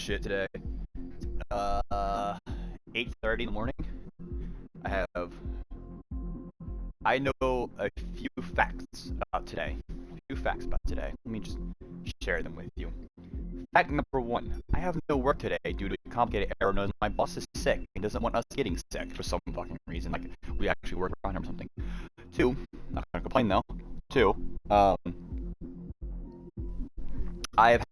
shit today. 8:30 in the morning. I know a few facts about today. Let me just share them with you. Fact number 1. I have no work today due to a complicated error known as my boss is sick and doesn't want us getting sick for some fucking reason. Like, we actually work around him or something. 2, not gonna complain though. 2, I've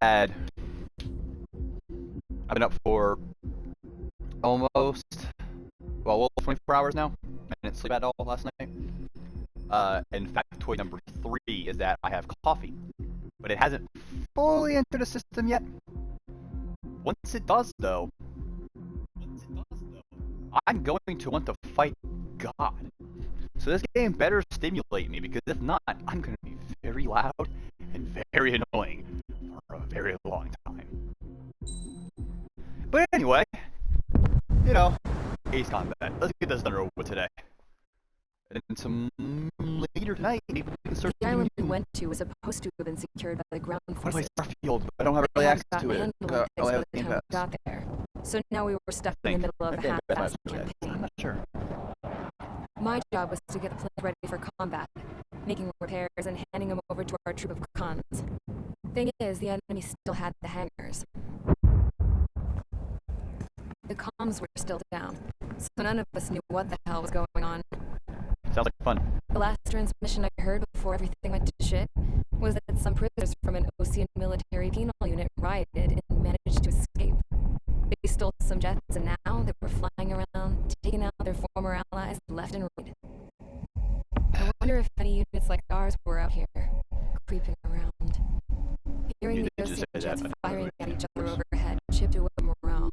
been up for almost, 24 hours now. I didn't sleep at all last night. And factoid number 3 is that I have coffee, but it hasn't fully entered the system yet. Once it does, though, I'm going to want to fight God. So this game better stimulate me, because if not, I'm going to be very loud and very annoying for a very long time. But anyway, Ace Combat. Let's get this done over with today. And then some later tonight, maybe we can start. The island we went to was supposed to have been secured by the ground forces. Starfield, I don't have really access to it. I have the time we got there. So now we were stuck in the middle of a half-assed campaign. I'm not sure. My job was to get the planes ready for combat, making repairs and handing them over to our troop of cons. Thing is, the enemy still had the hangars. The comms were still down, so none of us knew what the hell was going on. Sounds like fun. The last transmission I heard before everything went to shit was that some prisoners from an Ocean military penal unit rioted and managed to escape. They stole some jets and now they were flying around, taking out their former allies left and right. I wonder if any units like ours were out here, creeping around. Hearing the Ocean jets firing at each other overhead chipped away at morale.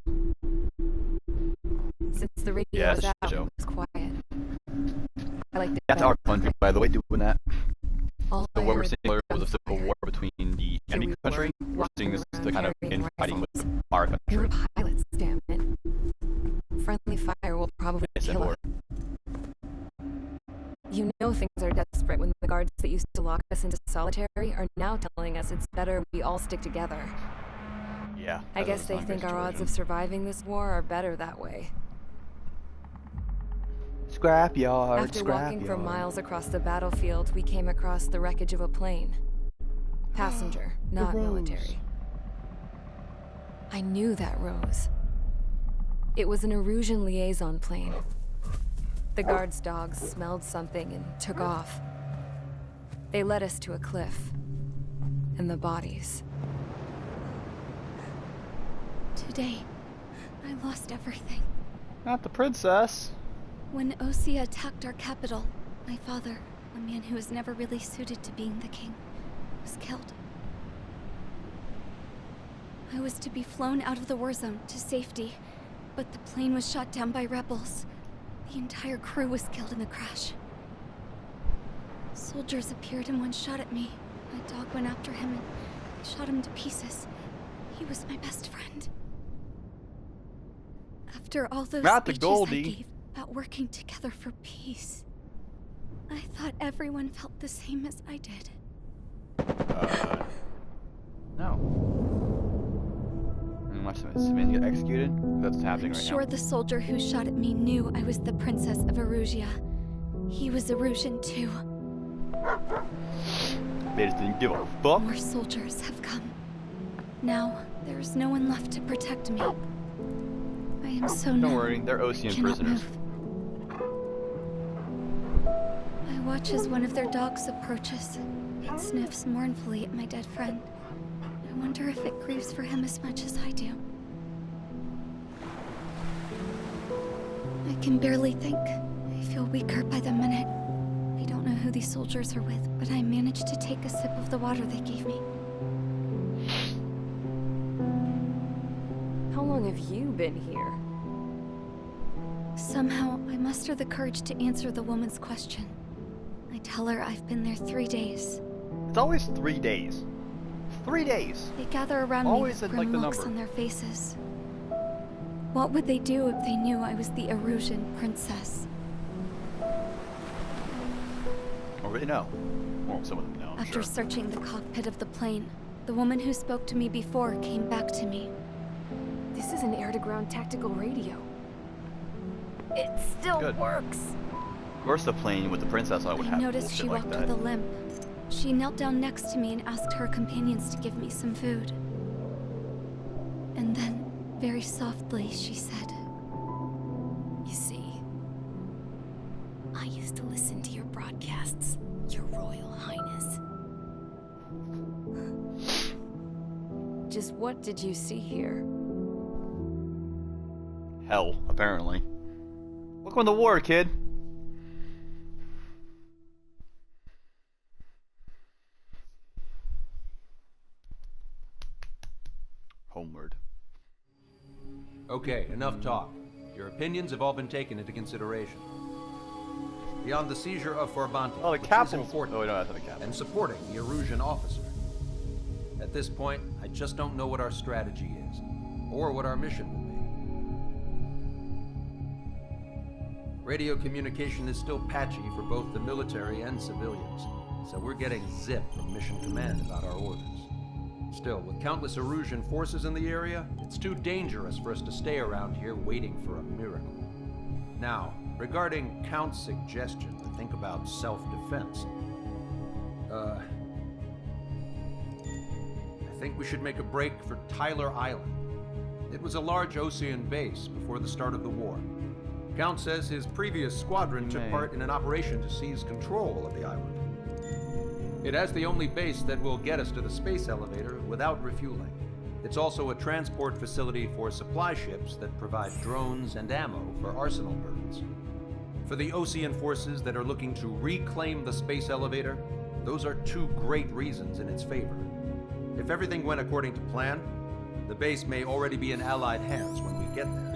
Since the radio was out, it was quiet. I liked it. That's our country, by the way, doing that. So what we're seeing was a civil war between the enemy country. We're seeing this the kind of infighting with our country. We're pilots, damn it. Friendly fire will probably kill us. You know things are desperate when the guards that used to lock us into solitary are now telling us it's better we all stick together. Yeah. I guess they think our odds of surviving this war are better that way. Scrapyard. After walking for miles across the battlefield, we came across the wreckage of a plane. Passenger, not military. I knew that Rose. It was an Erusian liaison plane. The guard's dogs smelled something and took off. They led us to a cliff. And the bodies. Today, I lost everything. Not the princess. When Osea attacked our capital, my father, a man who was never really suited to being the king, was killed. I was to be flown out of the war zone to safety, but the plane was shot down by rebels. The entire crew was killed in the crash. Soldiers appeared and one shot at me. My dog went after him and shot him to pieces. He was my best friend. After all those speeches I gave about working together for peace, I thought everyone felt the same as I did. No. And watch Samantha get executed? That's happening right now. I'm sure the soldier who shot at me knew I was the princess of Erusia. He was Erusian too. They just didn't give a fuck. More soldiers have come. Now, there's no one left to protect me. I am so numb. Don't worry, they're Ocean prisoners. I watch as one of their dogs approaches. It sniffs mournfully at my dead friend. I wonder if it grieves for him as much as I do. I can barely think. I feel weaker by the minute. I don't know who these soldiers are with, but I managed to take a sip of the water they gave me. How long have you been here? Somehow, I muster the courage to answer the woman's question. I tell her I've been there 3 days. It's always 3 days. 3 days. They gather around always me with like grim the looks number. on their faces. What would they do if they knew I was the Erusian princess? Already know. Well, some of them know, I'm After searching the cockpit of the plane, the woman who spoke to me before came back to me. This is an air-to-ground tactical radio. It still Good. works. Of course the plane with the princess on it would I have noticed bullshit she like walked that. with a limp. She knelt down next to me and asked her companions to give me some food. And then, very softly, she said, You see, I used to listen to your broadcasts, Your Royal Highness. Just what did you see here? Hell, apparently. Welcome to the war, kid. Homeward. Okay, enough talk. Your opinions have all been taken into consideration. Beyond the seizure of Forbanti, Oh, the which is capital. important, Oh, no, that's not the capital. and supporting the Erusian officer. At this point, I just don't know what our strategy is, or what our mission will be. Radio communication is still patchy for both the military and civilians, so we're getting zip from Mission Command about our orders. Still, with countless Erusian forces in the area, it's too dangerous for us to stay around here waiting for a miracle. Now, regarding Count's suggestion to think about self-defense, I think we should make a break for Tyler Island. It was a large Osean base before the start of the war. Count says his previous squadron took part in an operation to seize control of the island. It has the only base that will get us to the space elevator without refueling. It's also a transport facility for supply ships that provide drones and ammo for arsenal birds. For the Osean forces that are looking to reclaim the space elevator, those are two great reasons in its favor. If everything went according to plan, the base may already be in Allied hands when we get there.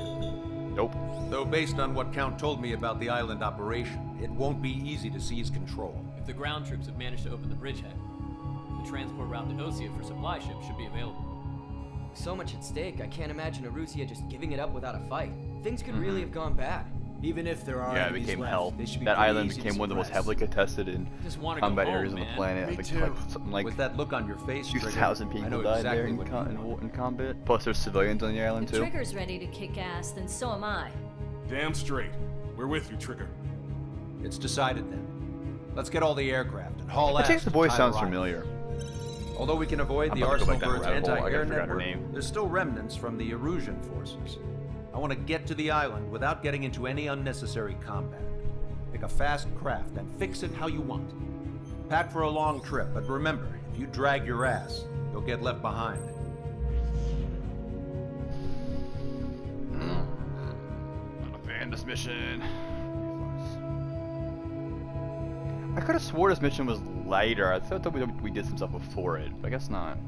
Nope. Though based on what Count told me about the island operation, it won't be easy to seize control. If the ground troops have managed to open the bridgehead, the transport route to Osea for supply ships should be available. So much at stake, I can't imagine Erusia just giving it up without a fight. Things could really have gone bad. Even if there are Yeah, it enemies became left, hell. they should be That pretty island easy to became one of the most suppress. heavily contested in Just wanna go combat home, areas on the man. planet. Me I think too. like something like With that look on your face, 2,000 Trigger, I people know died exactly there in, what you want. in combat. Plus, there's civilians on the island If too. Trigger's ready to kick ass, then so am I. Damn straight. We're with you, Trigger. It's decided then. Let's get all the aircraft and haul I ass think the to voice Tyler sounds Island. familiar. Although we can avoid I'm the about to go Arsenal back down Bird's the rabbit hole. I anti-air gotta figure out her network, name. there's still remnants from the Erusian forces. I want to get to the island without getting into any unnecessary combat. Pick a fast craft and fix it how you want. Pack for a long trip, but remember, if you drag your ass, you'll get left behind. Not a fan of this mission. I could have swore this mission was lighter. I thought that we did some stuff before it, but I guess not.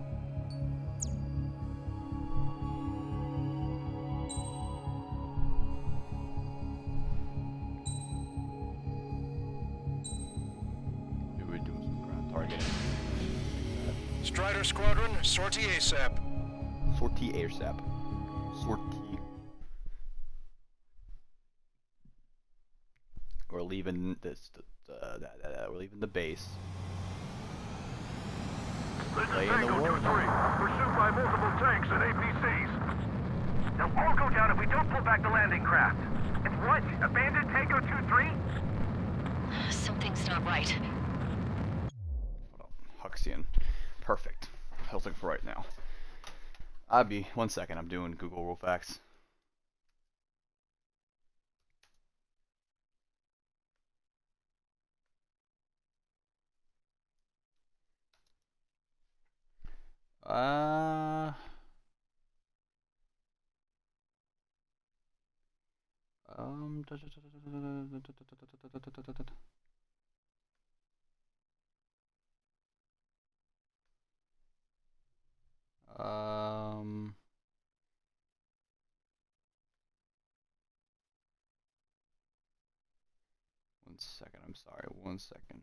Maybe we're doing some ground targeting. Strider Squadron, sortie ASAP. Sortie ASAP. Sortie. We're leaving this. We're leaving the base. Lay in the war. Pursued by multiple tanks and APCs. They'll all go down if we don't pull back the landing craft. It's what? Abandoned Tango 2-3? Something's not right. Hold on. Huxian. Perfect. I was looking for right now. Abby, 1 second. I'm doing Google World Facts. Um, um, 1 second. I'm sorry. 1 second.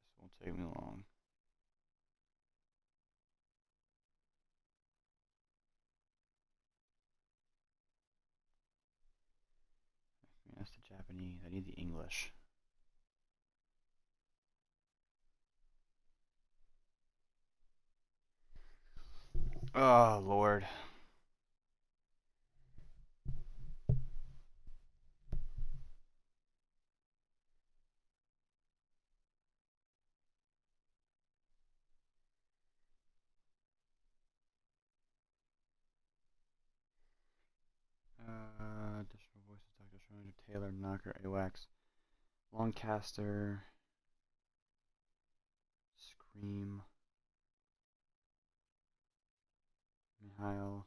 This won't take me long. That's the Japanese. I need the English. Oh, Lord. Taylor, Knocker, AWACS, Longcaster, Scream, Mihail.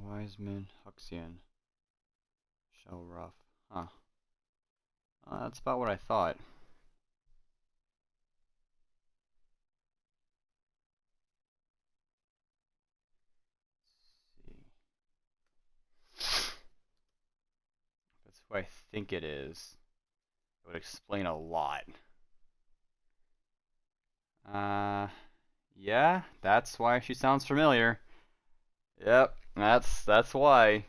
Wiseman, Huxian, Shell Rough. Huh. That's about what I thought. Let's see. That's who I think it is. It would explain a lot. Yeah, that's why she sounds familiar. Yep, that's why.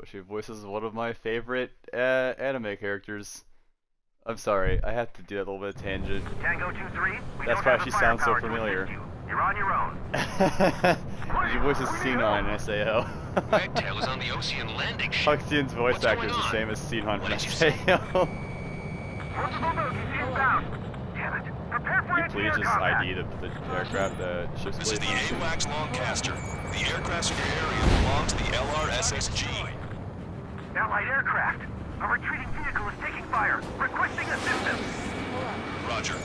She voices one of my favorite anime characters. I'm sorry, I have to do that little bit of tangent. Tango 2-3, That's why she sounds so familiar. You're on your own. She voices Sinon in SAO. Wagtail is on the Ocean landing ship. Huxian's voice actor is the same as Sinon from SAO. Damn it. Prepare for Can you please just ID the aircraft, the ship's This is the plate? AWACS Longcaster. The aircrafts in your area belong to the LRSSG. Allied aircraft. A retreating vehicle is taking fire. Requesting assistance. Roger.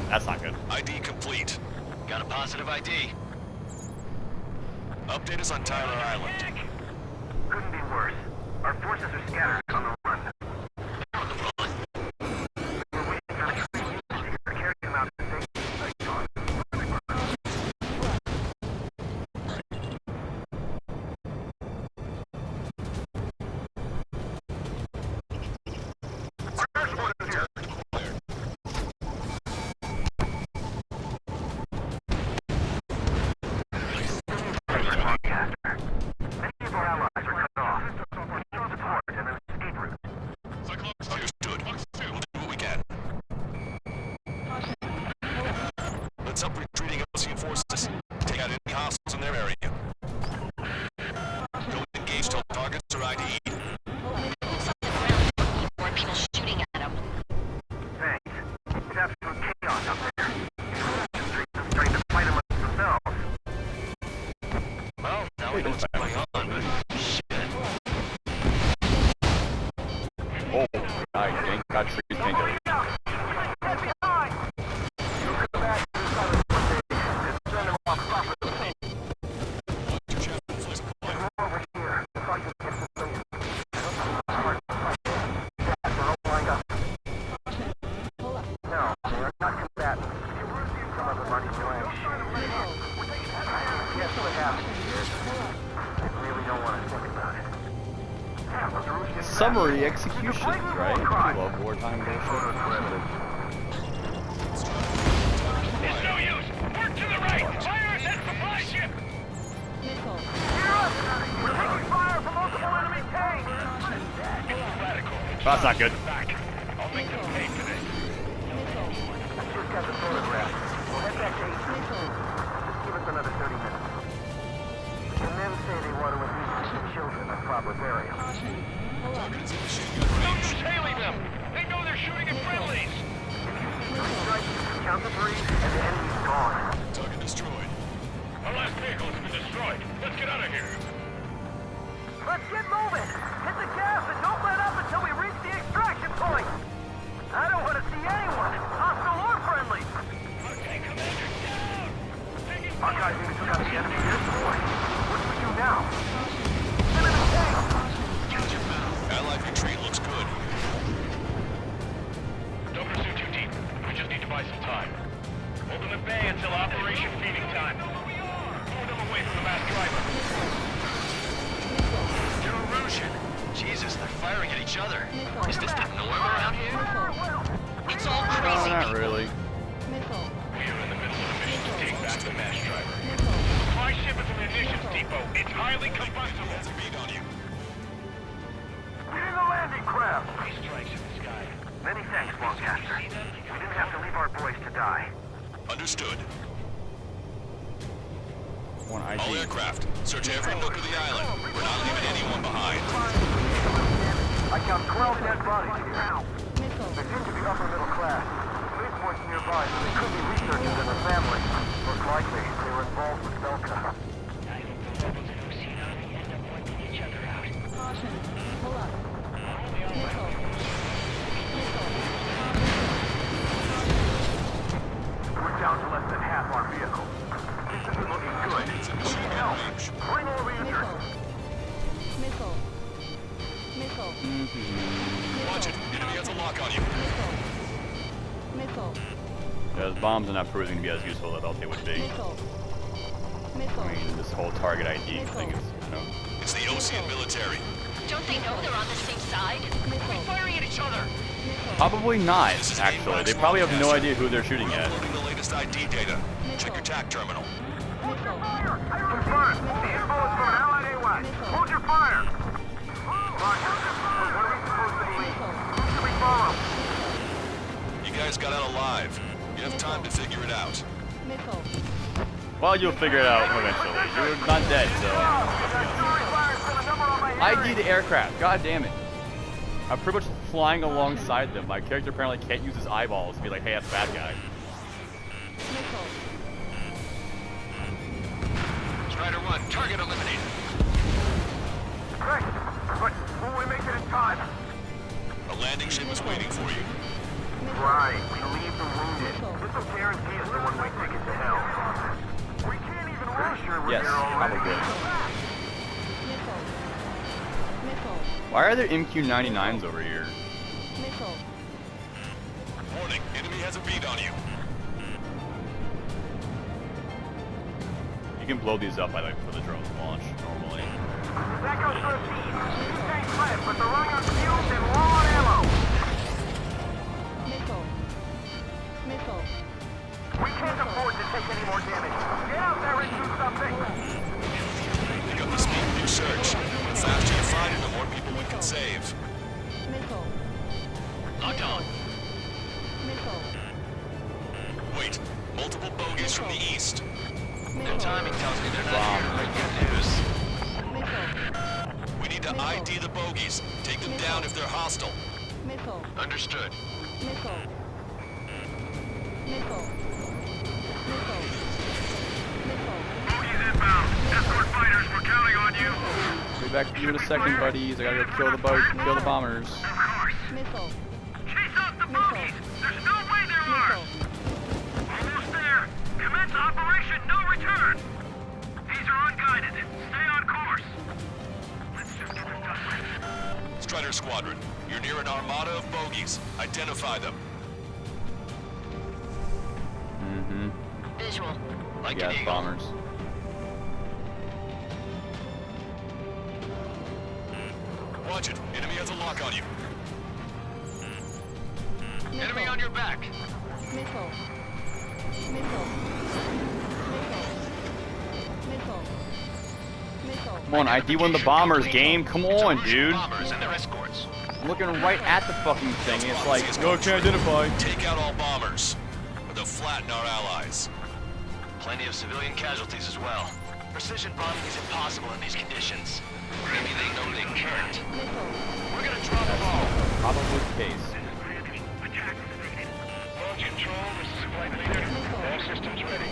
That's not good. ID complete. Got a positive ID. Update us on Tyler Island. Couldn't be worse. Our forces are scattered on the run. We're waiting for the train to carry them out to safety. Understood. We'll do what we can. Let's help retreating Ocean forces. Take out any hostiles in their area. Don't engage till targets are ID'd. More people shooting at him. Thanks. It's absolute chaos up there. They're starting to fight amongst themselves. Well, now we know what's going on, but shit. Oh, I got trees painted. Summary executions, right? I love wartime bullshit. It's no use! Work to the right! Fire at that supply ship! Gear up! We're taking fire from multiple enemy tanks! Radical. That's not good. Back. I'll make them pay for this. I just got the photograph. We'll head back to HQ. Just give us another 30 minutes. The men say they want to release the children a proper burial. Don't use hailing them! They know they're shooting at friendlies! Count to 3, and the enemy's gone. Target destroyed. Our last vehicle has been destroyed. Let's get out of here. Let's get moving! Hit the gas and don't let up until we reach the extraction point! I don't want to see anyone, hostile or friendly! Okay, Commander, down! Our guys even took out the enemy here. What do we do now? Get in the tank! Allied retreat looks good. Don't pursue too deep. We just need to buy some time. Hold them at bay until Operation Feeding Time. Move them away from the mass driver. Erosion. Jesus, they're firing at each other. Is this the norm around here? It's all No, crazy. not really. We are in the middle of a mission to take back the mass driver. Supply ship is a munitions depot. It's highly combustible. That's a beat on you. We're in the landing craft. Three strikes in the sky. Many thanks, Longcaster. We didn't have to leave our boys to die. Understood. One ID. All aircraft, search every nook of the island. We're not leaving anyone behind. I count 12 dead bodies here. They seem to be upper middle class. Spaceport's nearby, so they could be researchers and their families. Most likely, they were involved with Belka. I hope the rebels and Ocean Army end up wiping each other out. Caution. Pull up. Missile. We're down to less than half our vehicles. This isn't looking good. We need help. Bring all the injured. Missile. Missile. Watch it. Enemy has a lock on you. Missile. Yeah, those bombs are not proving to be as useful as I thought they would be. Missile. Missile. I mean, this whole target ID thing is, you know. It's the Ocean military. Don't they know they're on the same side? We're firing at each other. Probably not, This is actually. AMAX They probably have no broadcast. idea who they're shooting at. Uploading the latest ID data. Check your TAC terminal. Fire! Confirmed. The info is from Allied AWACS. Hold your fire! Roger. What are we supposed to believe? Who should we follow? You guys got out alive. You have time to figure it out. Missile. Well, you'll figure it out eventually. You're not dead, so. ID the aircraft. God damn it. I'm pretty much flying alongside them. My character apparently can't use his eyeballs to be like, hey, that's a bad guy. Missile. Strider 1, target eliminated. Great. But will we make it in time? A landing ship is waiting for you. Right. We leave the wounded. This will guarantee us the one-way ticket to hell. We can't even rush her. Yes, probably. Missile. Missile. Why are there MQ-99s over here? Missile. Warning, enemy has a beat on you. You can blow these up, I like, for the drones launch, normally. That goes for a team. Stay flat, but they're running on fumes and low on ammo. Missile. Missile. We can't afford to take any more damage. Get out there and do something. Pick up the speed of your search. The faster you find it, the more people we can save. Missile. Locked on. Missile. Wait, multiple bogies from the east. Missile. Timing tells me they're not here to bring good news. Missile. We need to ID the bogies. Take them down if they're hostile. Missile. Understood. Missile. Missile. Missile. Missile. Bogies inbound. Escort fighters, we're counting on you. Be back to you in a second, buddies. I gotta go kill the boat, kill the bombers. Of course. Missile. Chase out the bogies. There's no way they're ours. Almost there. Commence operation no return. These are unguided. Stay on course. Let's just get them done with. Strider Squadron, you're near an armada of bogies. Identify them. Mm-hmm. Visual. Like Yeah, an eagle. bombers. Watch it. Enemy has a lock on you. Enemy on your back. Missile. Missile. Missile. Missile. Missile. Come on, ID one of the bombers, game. Come on, dude. Bombers and their escorts. I'm looking right at the fucking thing, and it's like, no, I can't identify. Take out all bombers, or they'll flatten our allies. Plenty of civilian casualties as well. Precision bombing is impossible in these conditions. Maybe they know they can't. Missile. We're gonna drop them all. Probably the case. Attack completed. Launch control, this is flight leader. All systems ready.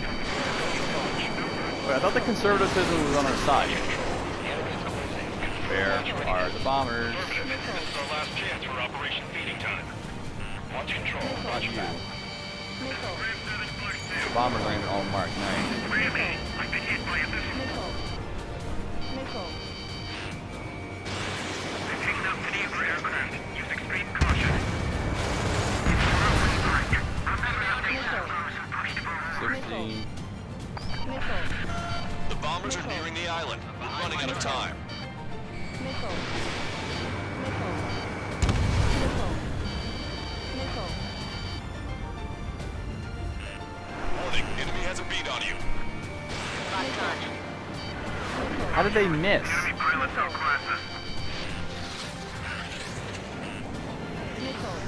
Wait, I thought the conservatism was on our side. Where are the bombers? This is our last chance for Operation Feeding Time. Launch control. Roger that. Missile. The bombers aren't even all marked. Nice. Wait a minute. I've been hit by a missile. Missile. Missile. They're taking out maneuver aircraft. Use extreme caution. It's a road break. Remember how they Missile. pushed forward. 16. Missile. The bombers are nearing the island. We're running out of time. Missile. Missile. Missile. Missile. Warning, enemy has a beat on you. Locked on. How did they miss? Enemy pilots on classes. Missile.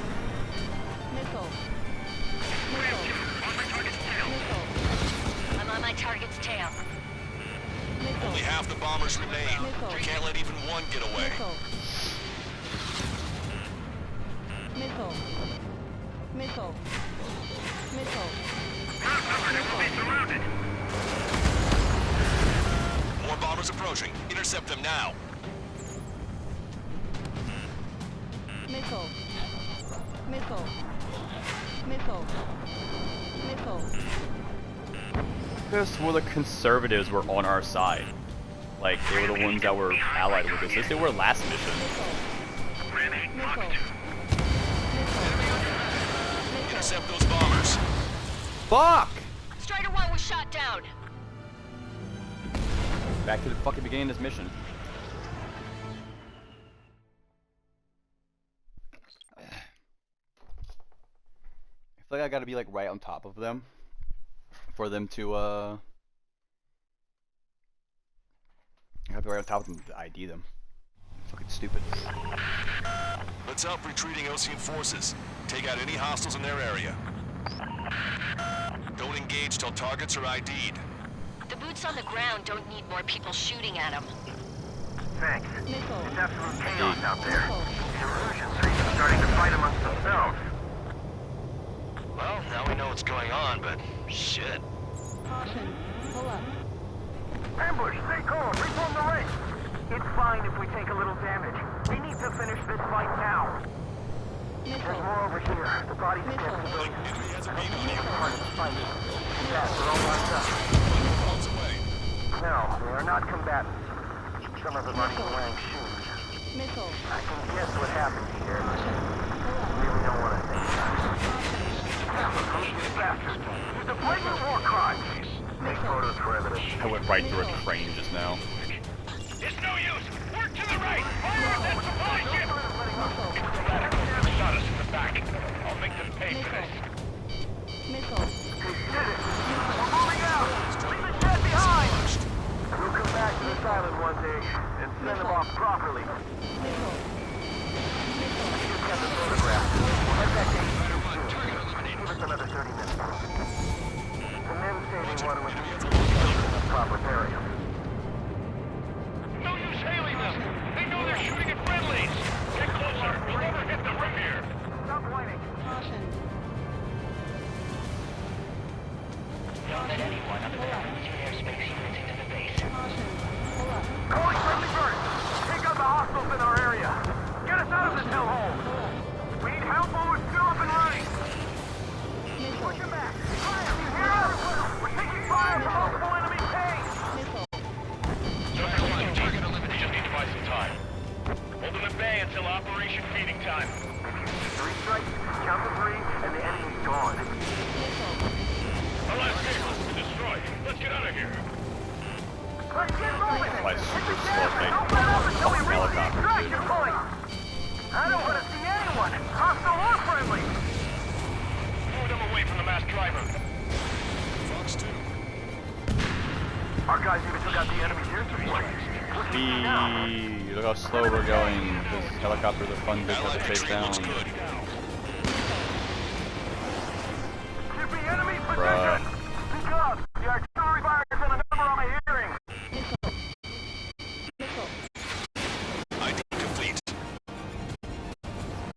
Missile. Missile. I'm on my target's tail. Missile. Only half the bombers remain. We can't let even one get away. Missile. Missile. Missile. Missile. More bombers approaching. Intercept them now. Missile. Missile. Missile. Missile. Because well, the conservatives were on our side. Like, they were the ones that were allied with us. At least they were last mission. Missile. Intercept those bombers. Fuck! Strider 1 was shot down. Back to the fucking beginning of this mission. I feel like I gotta be like right on top of them for them to I gotta be right on top of them to ID them. Fucking stupid. Let's help retreating Osean forces. Take out any hostiles in their area. Don't engage till targets are ID'd. The boots on the ground don't need more people shooting at them. Thanks. Missile. It's absolute chaos out there. The illusion streaks are starting to fight amongst themselves. Well, now we know what's going on, but shit. Caution. Pull up. Ambush, stay calm, reform the ranks. It's fine if we take a little damage. We need to finish this fight now. There's Missile. more over here. The bodies of dead civilians. Enemy has a beat on Part you. of the fight. Yeah, we're all lined up. Miles away. No, they are not combatants. Some of them aren't even wearing shoes. Missile. I can guess what happened here. Caution. Pull up. Really don't want to think about it. Who's these bastards? He's a blatant war crime. Take photos for evidence. I went right through a crane just now. It's no use! Work to the right! Fire on that supply ship! Missile. Shot us in the back. I'll make them pay for this. Missile. We did it! We're moving out! Leave the jet behind! We'll come back to this island one day and send them off properly. Missile. Missile. Just got the photograph. We'll head back to HQ soon. Give us another 30 minutes. The men say they want to in a proper burial. No use hailing them! They know they're shooting at friendlies! Get closer! We'll never hit them from here! Stop whining! Caution. Don't let anyone other than our routine airspace units into the base. Caution. Pull up. Calling friendly birds! Take out the hostiles in our area! Get us out of this hellhole! Pull up. We need help while we're still up and running! Missile. Push them back! Fire! You hear us? We're taking fire from multiple enemy tanks! Missile. Target eliminated. We just need to buy some time. Hold them at bay until Operation Feeding Time. 3 strikes, count to 3, and the enemy's gone. Missile. Our last vehicle's been destroyed. Let's get out of here. Let's get moving! Why Hit super the slow, gas and mate? don't let up until we Fucking reach the helicopter, extraction dude. point! I don't want to see anyone, hostile or friendly! Move them away from the masked driver. Fox 2. Our guys even took out the enemy's air support. Look how slow we're going. This helicopters are fun business to Allied chase retreat down. looks good. Should be enemy Bruh. position! Speak up! The artillery fire is in a number on my hearing! Missile. Missile. ID complete.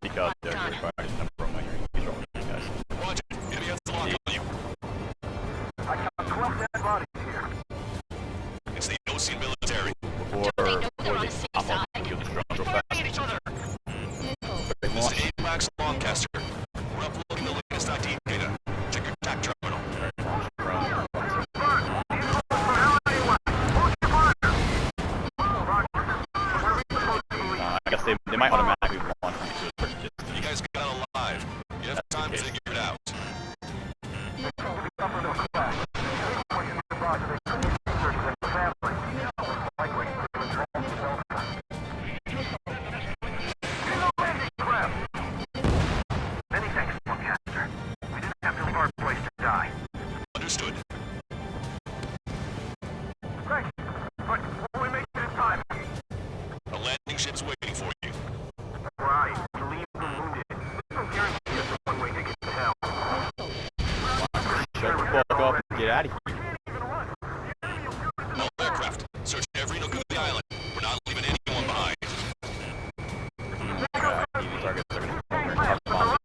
Speak up, they're required number on my hearing. These are all good guys. Roger. Enemy has the lock on you. I got 12 dead bodies here. It's the Osean military. Before they pop up and kill the drones real fast. Missile. Big This launch. is AMAX Lancaster. We're uploading the latest ID data. Check your TAC terminal. I guess they might automatically launch me to a certain distance. You guys got out alive. You have time to figure it out. Many thanks, Lancaster. We didn't have to leave our place to die. Understood. Great, but will we make it in time? A landing ship's waiting for you. Right, leave the wounded. Don't guarantee us a one-way ticket to hell. Shut the fuck up and get out of here. All aircraft, search every nook of the island. We're not leaving anyone behind. These targets are gonna come here and talk about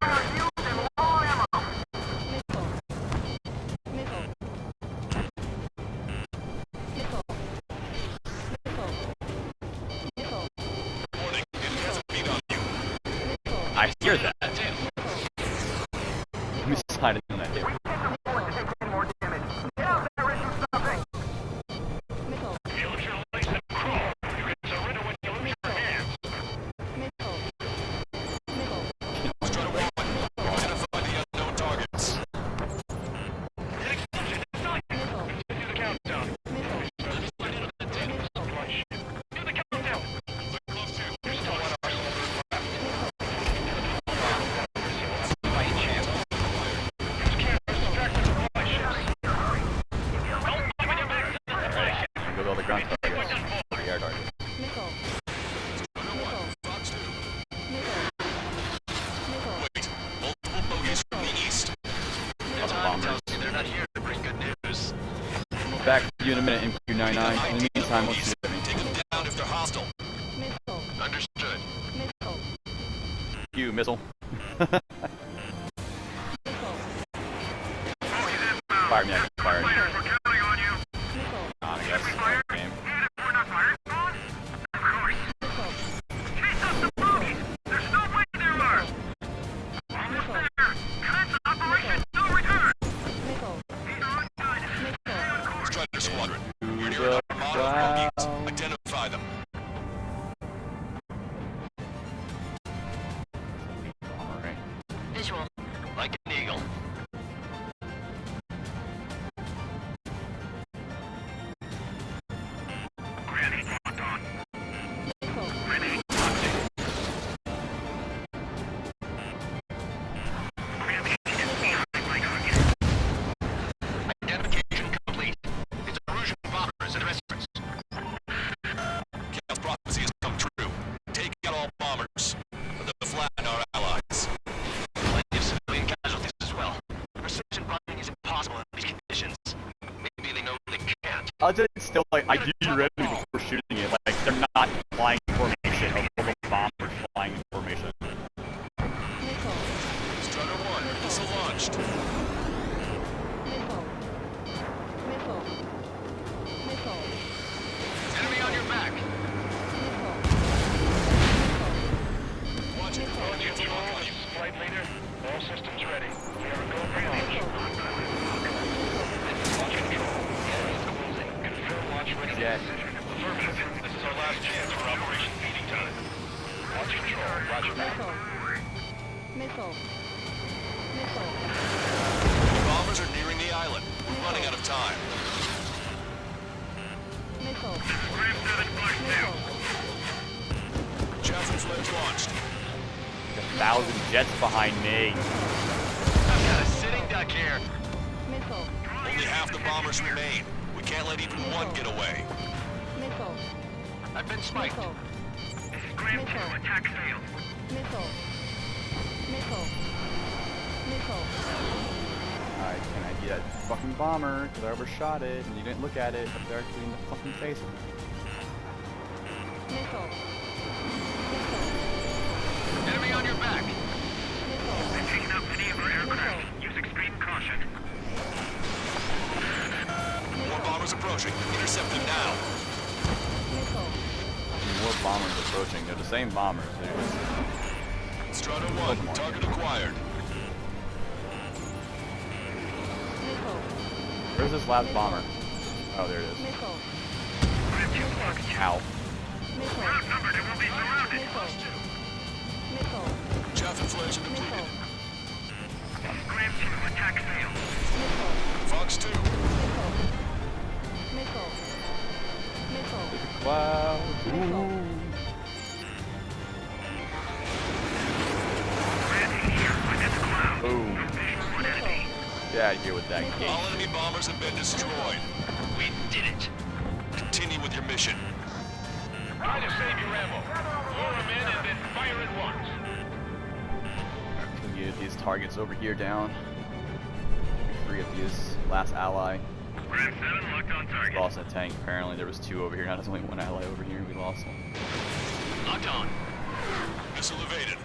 behind it on that table. We can't afford to take any more damage. Get out there and do something! Missile. Use your legs and crawl. You can surrender when you lose your hands. Missile. Missile. Strider 1, identify the unknown targets. An explosion inside you. Missile. Do the countdown. Missile. Supply ship. Do the countdown. Close to. There's still 1 arsenal left. Go to all the ground targets. The air targets. Missile. Missile. Fox 2. Missile. Missile. Wait, multiple bogeys from the east. Lots of bombers. They're not here to bring good news. Back to you in a minute, MQ-99. In the meantime, let's do it. Take them down if they're hostile. Missile. Understood. Missile. You, missile. Missile. Fire me, I can fire it. We're counting on you. Missile. I guess. Game. Even if we're not firing on? Of course. Missile. Chase up the bogies. There's no way there are. Almost there. Commence operation. No return. Missile. He's on guidance. Missile. Strider Squadron. You're near The an armada of bogeys. cloud. Identify them. Bomber, right? Visual. Like an eagle. Granny locked on. Missile. Granny. Granny is behind my target. Identification complete. It's Erusian bombers at reference. Cal's prophecy has come true. Take out all bombers. The flatten our allies. Plenty of civilian casualties as well. Precision bombing is impossible in these conditions. Maybe they know they can't. I'll just still like I do ready before shooting it. Like they're not flying formation or the bombers flying in formation. Missile. Strider 1, missile launched. Missile. Missile. Missile. Enemy on your back. Missile. Watch it. Flight leader, all systems ready. We are a go green. Launch control. Area is closing. Confirm launch ready. Jet. Affirmative. This is our last chance for Operation Feeding Time. Launch control. Roger that. Missile. Missile. Missile. Bombers are nearing the island. We're running out of time. Missile. Graham 7 Flight 2. Missile. Chaffin flares launched. 1,000 jets behind me. I've got a sitting duck here. Missile. Only half the bombers remain. We can't let even one get away. Missile. I've been spiked. Missile. This is Graham 2. Missile. Attack failed. Missile. Missile. Missile. Alright, can I get that fucking bomber? Because I overshot it and you didn't look at it, but they're actually in the fucking face of it. Missile. Enemy on your back. Missile. They've taken out many of our aircraft. Use extreme caution. More bombers approaching. Intercept them now. Missile. More bombers approaching. They're the same bombers, dude. Strider 1, target acquired. Missile. Where's this last bomber? Oh, there it is. Missile. Graham 2 Fox 2. Ow. Missile. Outnumbered and will be surrounded. Missile. Chaffin flares are Missile. depleted. Graham 2. Attack failed. Missile. Fox 2. Missile. Missile. Missile. Wow. Missile. Boom. Get out of here with that gate. All enemy bombers have been destroyed. We did it. Continue with your mission. Try to save your ammo. Lure them in and then fire at once. Can get these targets over here down. Free up these last ally. Graham 7 locked on We target. lost that tank. Apparently there was 2 over here. Now there's only 1 ally over here. We lost one. Locked on. Missile evaded.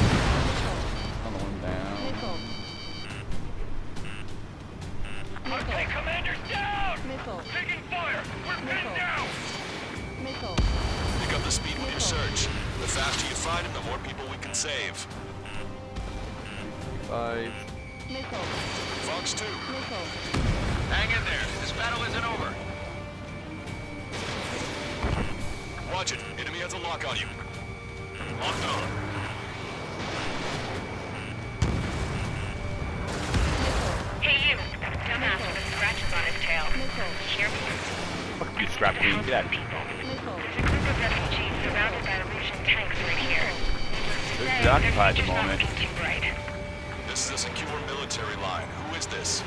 Another one down. Missile. Okay, commanders down! Missile. Taking fire! We're pinned Missile. down! Missile. Pick up the speed with your search. The faster you find them, the more people we can save. 5. Missile. Fox 2. Missile. Hang in there. This battle isn't over. Watch it. Enemy has a lock on you. Locked on. Hey, you. Dumbass with the scratches on his tail. Missile. Hear me? Fuck you, Scrap Queen. Get out of here. Missile. There's a group of refugees surrounded by Russian tanks right here. They're preoccupied at the Just not moment. looking too bright. This is a secure military line. Who is this?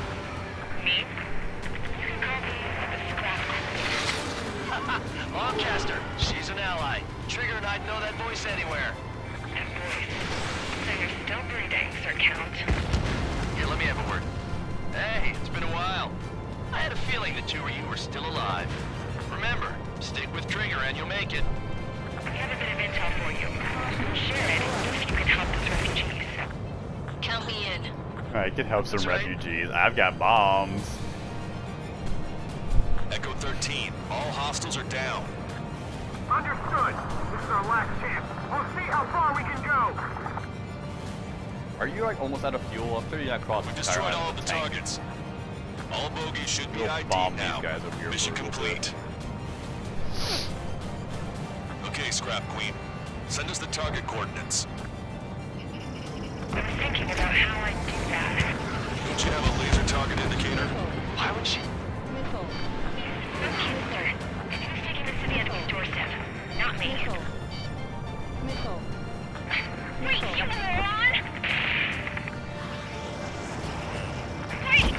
Me? You can call me the Scrap Queen. Lancaster. She's an ally. Trigger and I'd know that voice anywhere. That voice. So you're still breathing, Sir Count. Here, let me have a word. Hey, it's been a while. I had a feeling the two of you were still alive. Remember, stick with Trigger and you'll make it. We have a bit of intel for you. Share it if you can help those refugees. Count me in. Alright, can help some That's right. refugees. I've got bombs. Echo 13. All hostiles are down. Understood. This is our last chance. We'll see how far we can go. Are you like almost out of fuel? I'm sure you're not crossing We the entire destroyed all island of with the tanks. targets. All bogies should be We'll ID'd bomb now. these guys over here Mission for a little complete. Okay, Scrap Queen. Send us the target coordinates. I was thinking about how I'd do that. Don't you have a laser target indicator? Why would she? Missile. Lancaster. Who's taking this to the enemy's doorstep? Not me. Missile. Missile. Wait, you moron! Wait!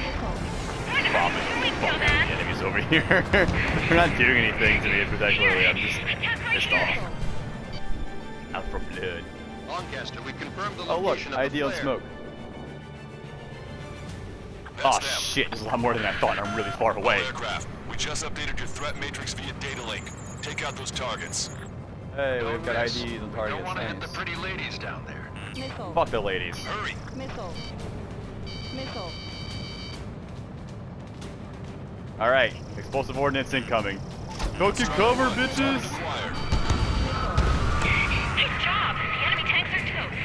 What Bomb are you it. doing, Bomb the dumbass? enemies over here. They're not doing anything to me particularly. I'm just pissed off. Out for blood. Lancaster, we confirmed the Oh look, location of ID the on flare. smoke. That's Oh them. shit, there's a lot more than I thought, and I'm really far All away. aircraft. We just updated your threat matrix via data link. Take out those targets. Hey, Don't we've got miss. IDs on We targets. don't want to hit the Nice. pretty ladies down there. Missile. Fuck the ladies. Hurry. Missile. Missile. Alright, explosive ordnance incoming. Fucking cover, bitches! Acquired. Nice job! The enemy tanks are toast.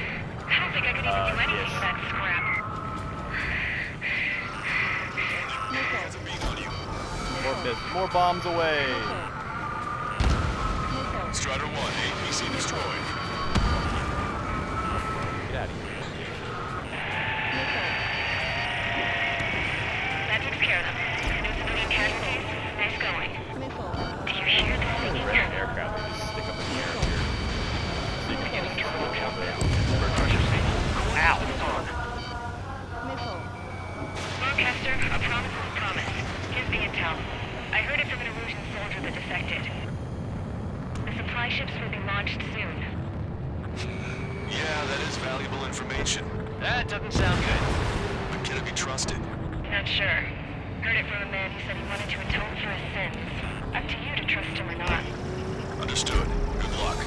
I don't think I could even do anything yes. with that scrap. Has a beam on you. More bombs away! Missile. Strider 1, APC destroyed. Get out of here. Missile. That takes care of them. No civilian casualties. Nice going. Missile. Do you hear the singing? Random aircraft, they just stick up in the air here. So you can get them to a jump down. Ow! Missile. Lancaster, a promise is a promise. Here's the intel. I heard it from an Erusian soldier that defected. The supply ships will be launched soon. Yeah, that is valuable information. That doesn't sound good. But can it be trusted? Not sure. Heard it from a man who said he wanted to atone for his sins. Up to you to trust him or not. Understood. Good luck.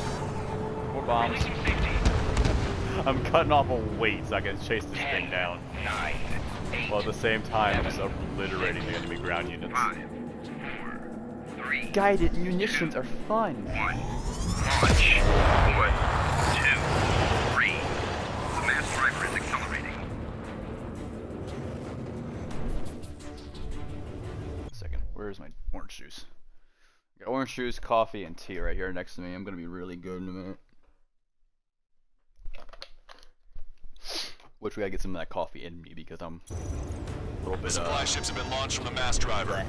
More bombs. Releasing safety. I'm cutting off a weight so I can chase this thing down. 9, 8, While at the same time, just obliterating the enemy ground units. 5, 4, 3, Guided munitions are fun. 1. Launch. 1, 2, 3. The mass driver is accelerating. Second, where's my orange juice? Got orange juice, coffee, and tea right here next to me. I'm gonna be really good in a minute. Which we gotta get some of that coffee in me because I'm a little The bit supply ships have been launched from the mass driver.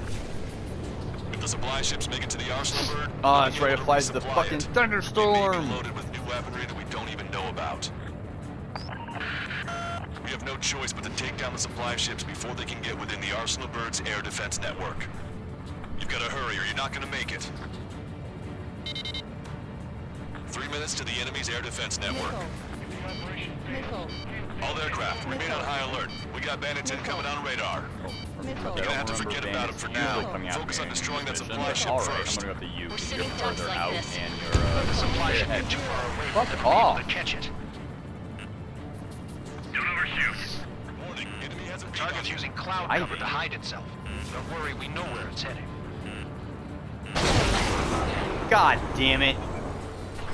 If the supply ships make it to the arsenal bird, Oh, they'll that's be right, able it flies to the resupply fucking it. They may thunderstorm! be loaded with new weaponry that we don't even know about. We have no choice but to take down the supply ships before they can get within the Arsenal Bird's air defense network. You've got to hurry or you're not going to make it. 3 minutes to the enemy's air defense network. Missile. All aircraft, remain on high alert. We got bandits incoming on radar. Missile. You're gonna have to forget about them for now. Focus on destroying that supply ship Alright, I'm first. gonna go to you. We're You're sitting further ducks like out this. and you're The supply ship ahead. is too far away Fuck for them to be able off. to catch it. Don't overshoot. Warning, enemy has a Target's using cloud I- cover to hide itself. Don't worry, we know where it's heading. God damn it.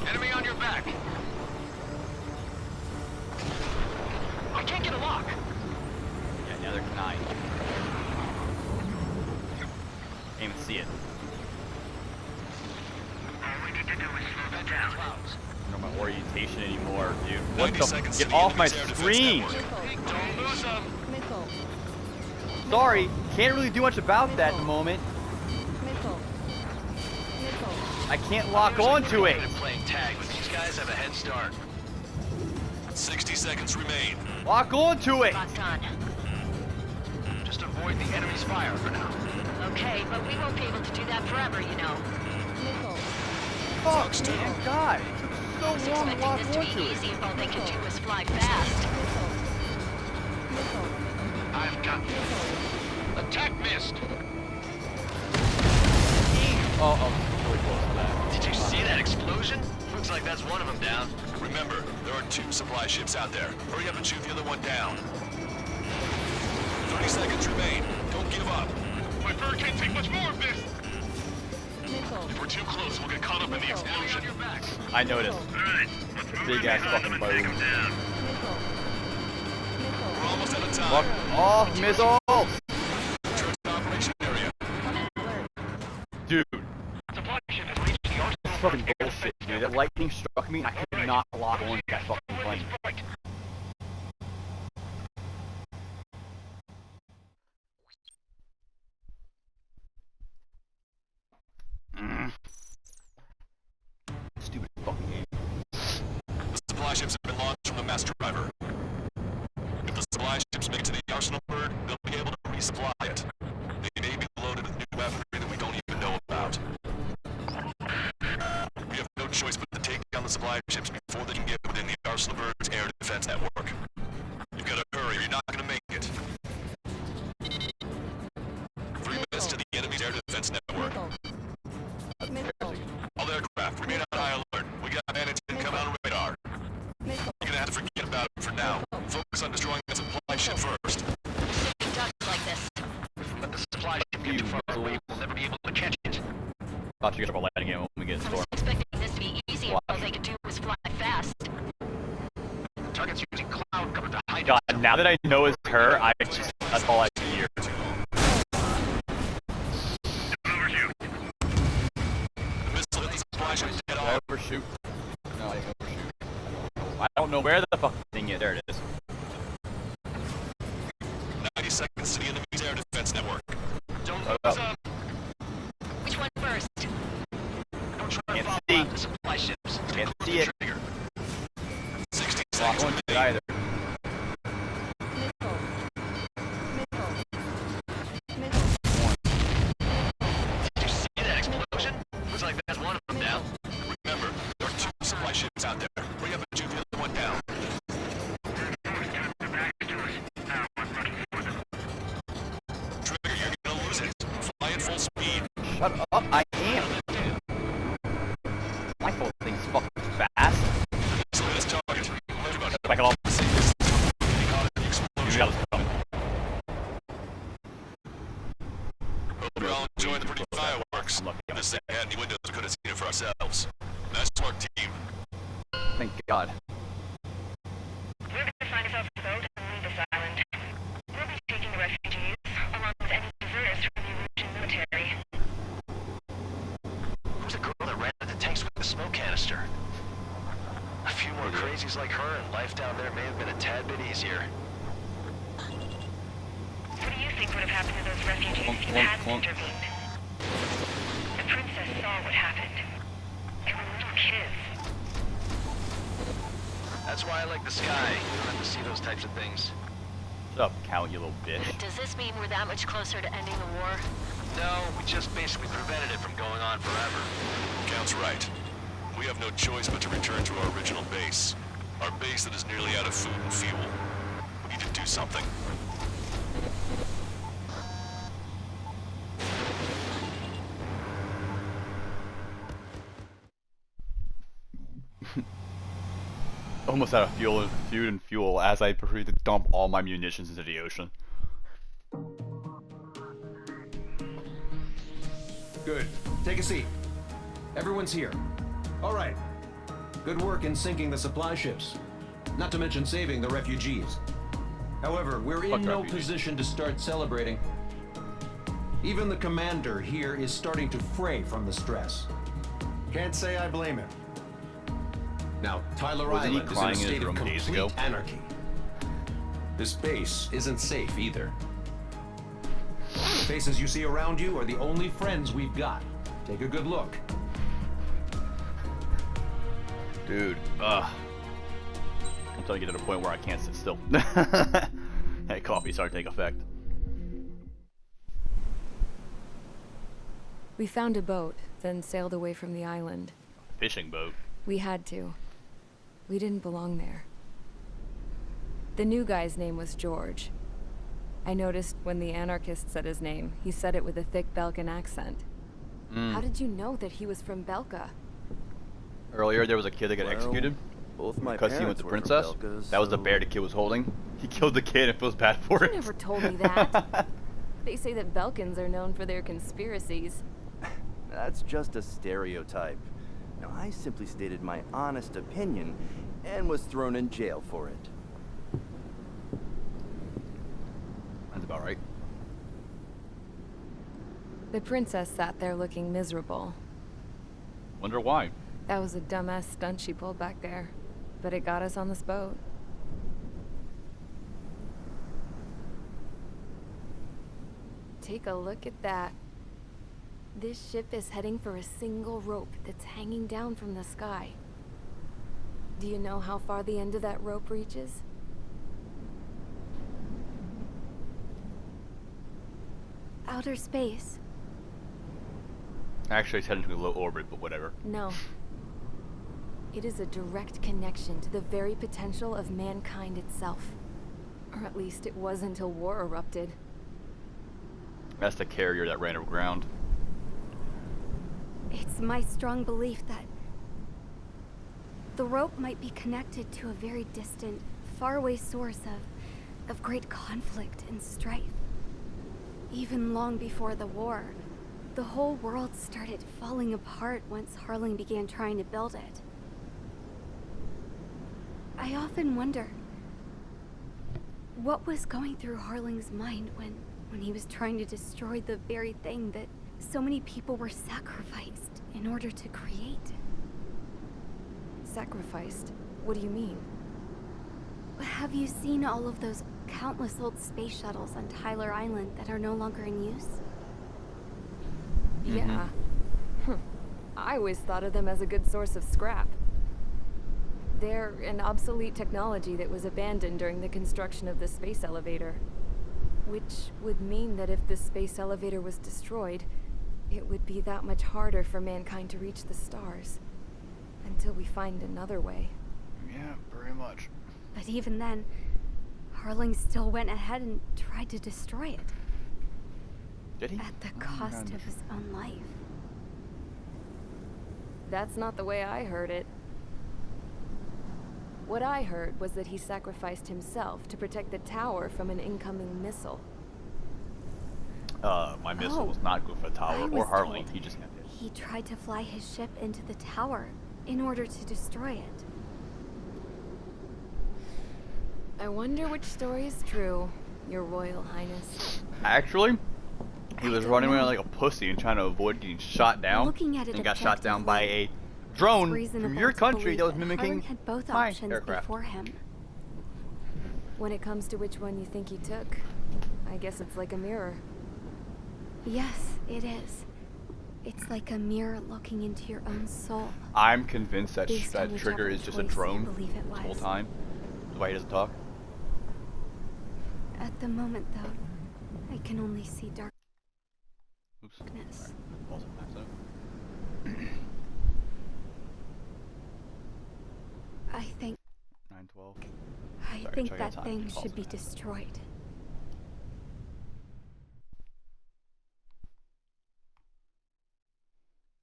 Enemy on your back. I can't get a lock. Yeah, neither can I. Can't even see it. All we need to do is slow them down. I don't know my orientation anymore, dude. What 90 the? seconds to Get the off my enemy's air defense screen! network. Don't lose them. Missile. Sorry, can't really do much about that at the moment. Missile. Missile. I can't lock onto it. Good at playing tag, but these guys have a head start. 60 seconds remain. Lock onto it. Locked on. Just avoid the enemy's fire for now. Okay, but we won't be able to do that forever, you know. Missile. Fuck, man, God. It took so long to lock Expecting this to onto be it. easy if all they can do is fly fast. Missile. Missile. I've got you. Missile. Attack missed. Oh, really close to that. Did you see that explosion? Looks like that's one of them down. Remember, there are 2 supply ships out there. Hurry up and shoot the other one down. 30 seconds remain. Don't give up. My bird can't take much more of this. Missile. If we're too close, we'll get caught up in the explosion. I noticed. Alright, let's move Big in ass behind fucking them and take boat. them down. Missile. Missile. We're almost out of time. Fuck off, missiles! Return to operation area. Alert. Dude, Supply ship has reached the arsenal. that's fucking bullshit, dude. That lightning struck me and I could not lock onto that fucking plane. Right. Stupid fucking game. The supply ships have been launched from the master driver. If the supply ships make it to the arsenal bird, they'll be able to resupply it. They may be loaded with new weaponry that we don't even know about. We have no choice but to take down the supply ships before they can get within the arsenal bird's air defense network. You've got to hurry, you're not going to make it. 3 minutes to the enemy's air defense network. Missile. All aircraft, remain on high alert. We got bandits incoming on radar. Missile. You're gonna have to forget about it for now. Focus on destroying the supply ship first. Ducks like this. But the supply ship gets too far away, we'll never be able to catch it. Thought you guys were letting it when we get I storm. was expecting this to be easy if all they could do was fly fast. Target's using cloud cover to hide God, now that I know it's her, that's all I can hear. Overshoot. The missile hit the supply ship dead Did I on. overshoot? No, I didn't overshoot. I don't know where the fuck thing is. There it is. 90 seconds to the enemy's air defense network. Don't Shut lose up. them. Which one first? Don't try to Can't follow see. after supply ships. Stay Can't close see to it. the trigger. 60 Lock seconds onto it remaining. either. Missile. Missile. Missile. Did you see that explosion? Looks like that's one of them down. Remember, there are 2 supply ships out there. Hurry up and shoot the other one down. Trigger, you're gonna lose it. Fly at full speed. Shut up, I am. My whole thing's fucking fast. So let's target. Everybody, Back off. say this. Be caught in the You explosion. got us coming. Hope you're all enjoying the pretty fireworks. I'm lucky I'm This thing had any windows, we could have seen it for ourselves. Nice work, team. Thank God. We're going to find ourselves a boat and leave this island. We'll be taking the refugees, along with any deserters from the Erusian military. Who's the girl that ran at the tanks with the smoke canister? A few more crazies like her and life down there may have been a tad bit easier. What do you think would have happened to those refugees if you Clunk, hadn't clunk. intervened? The princess saw what happened. They were little kids. That's why I like the sky. You don't have to see those types of things. Shut up, Count, you little bitch. Does this mean we're that much closer to ending the war? No, we just basically prevented it from going on forever. Count's right. We have no choice but to return to our original base. Our base that is nearly out of food and fuel. We need to do something. Almost out of food and fuel as I proceed to dump all my munitions into the ocean. Good. Take a seat. Everyone's here. All right. Good work in sinking the supply ships. Not to mention saving the refugees. However, we're in no position to start celebrating. Even the commander here is starting to fray from the stress. Can't say I blame him. Now, Tyler Island is in a state of complete anarchy. This base isn't safe either. The faces you see around you are the only friends we've got. Take a good look. Dude, I'm starting to get to the point where I can't sit still. That coffee started to take effect. We found a boat, then sailed away from the island. Fishing boat? We had to. We didn't belong there. The new guy's name was George. I noticed when the anarchist said his name, he said it with a thick Belkan accent. How did you know that he was from Belka? Earlier, there was a kid that got executed because he went to Princess. That was the bear the kid was holding. He killed the kid and feels bad for it. You never told me that. They say that Belkans are known for their conspiracies. That's just a stereotype. Now, I simply stated my honest opinion and was thrown in jail for it. That's about right. The princess sat there looking miserable. Wonder why. That was a dumbass stunt she pulled back there, but it got us on this boat. Take a look at that. This ship is heading for a single rope that's hanging down from the sky. Do you know how far the end of that rope reaches? Outer space. Actually, it's heading to a low orbit, but whatever. No. It is a direct connection to the very potential of mankind itself. Or at least it was until war erupted. That's the carrier that ran aground. It's my strong belief that the rope might be connected to a very distant, faraway source of great conflict and strife. Even long before the war, the whole world started falling apart once Harling began trying to build it. I often wonder what was going through Harling's mind when he was trying to destroy the very thing that so many people were sacrificed in order to create. Sacrificed? What do you mean? Have you seen all of those countless old space shuttles on Tyler Island that are no longer in use? Yeah. I always thought of them as a good source of scrap. They're an obsolete technology that was abandoned during the construction of the space elevator. Which would mean that if the space elevator was destroyed, it would be that much harder for mankind to reach the stars. Until we find another way. Yeah, very much. But even then, Harling still went ahead and tried to destroy it. Did he? At the cost of his own life. That's not the way I heard it. What I heard was that he sacrificed himself to protect the tower from an incoming missile. My missile was not good for the tower or Harling. He just had it. He tried to fly his ship into the tower in order to destroy it. I wonder which story is true, Your Royal Highness. Actually, he was running around like a pussy and trying to avoid getting shot down, and got shot down by a drone from your country that was mimicking had both my options aircraft. before him. When it comes to which one you think he took, I guess it's like a mirror. Yes, it is. It's like a mirror looking into your own soul. I'm convinced that Based on that Trigger whichever is just a choice you drone believe it this whole was. time. That's why he doesn't talk. At the moment, though, I can only see darkness. Oops. Sorry. Pause it back up. I think 9:12. I Sorry, think check out that time. thing Pause should it be back. destroyed.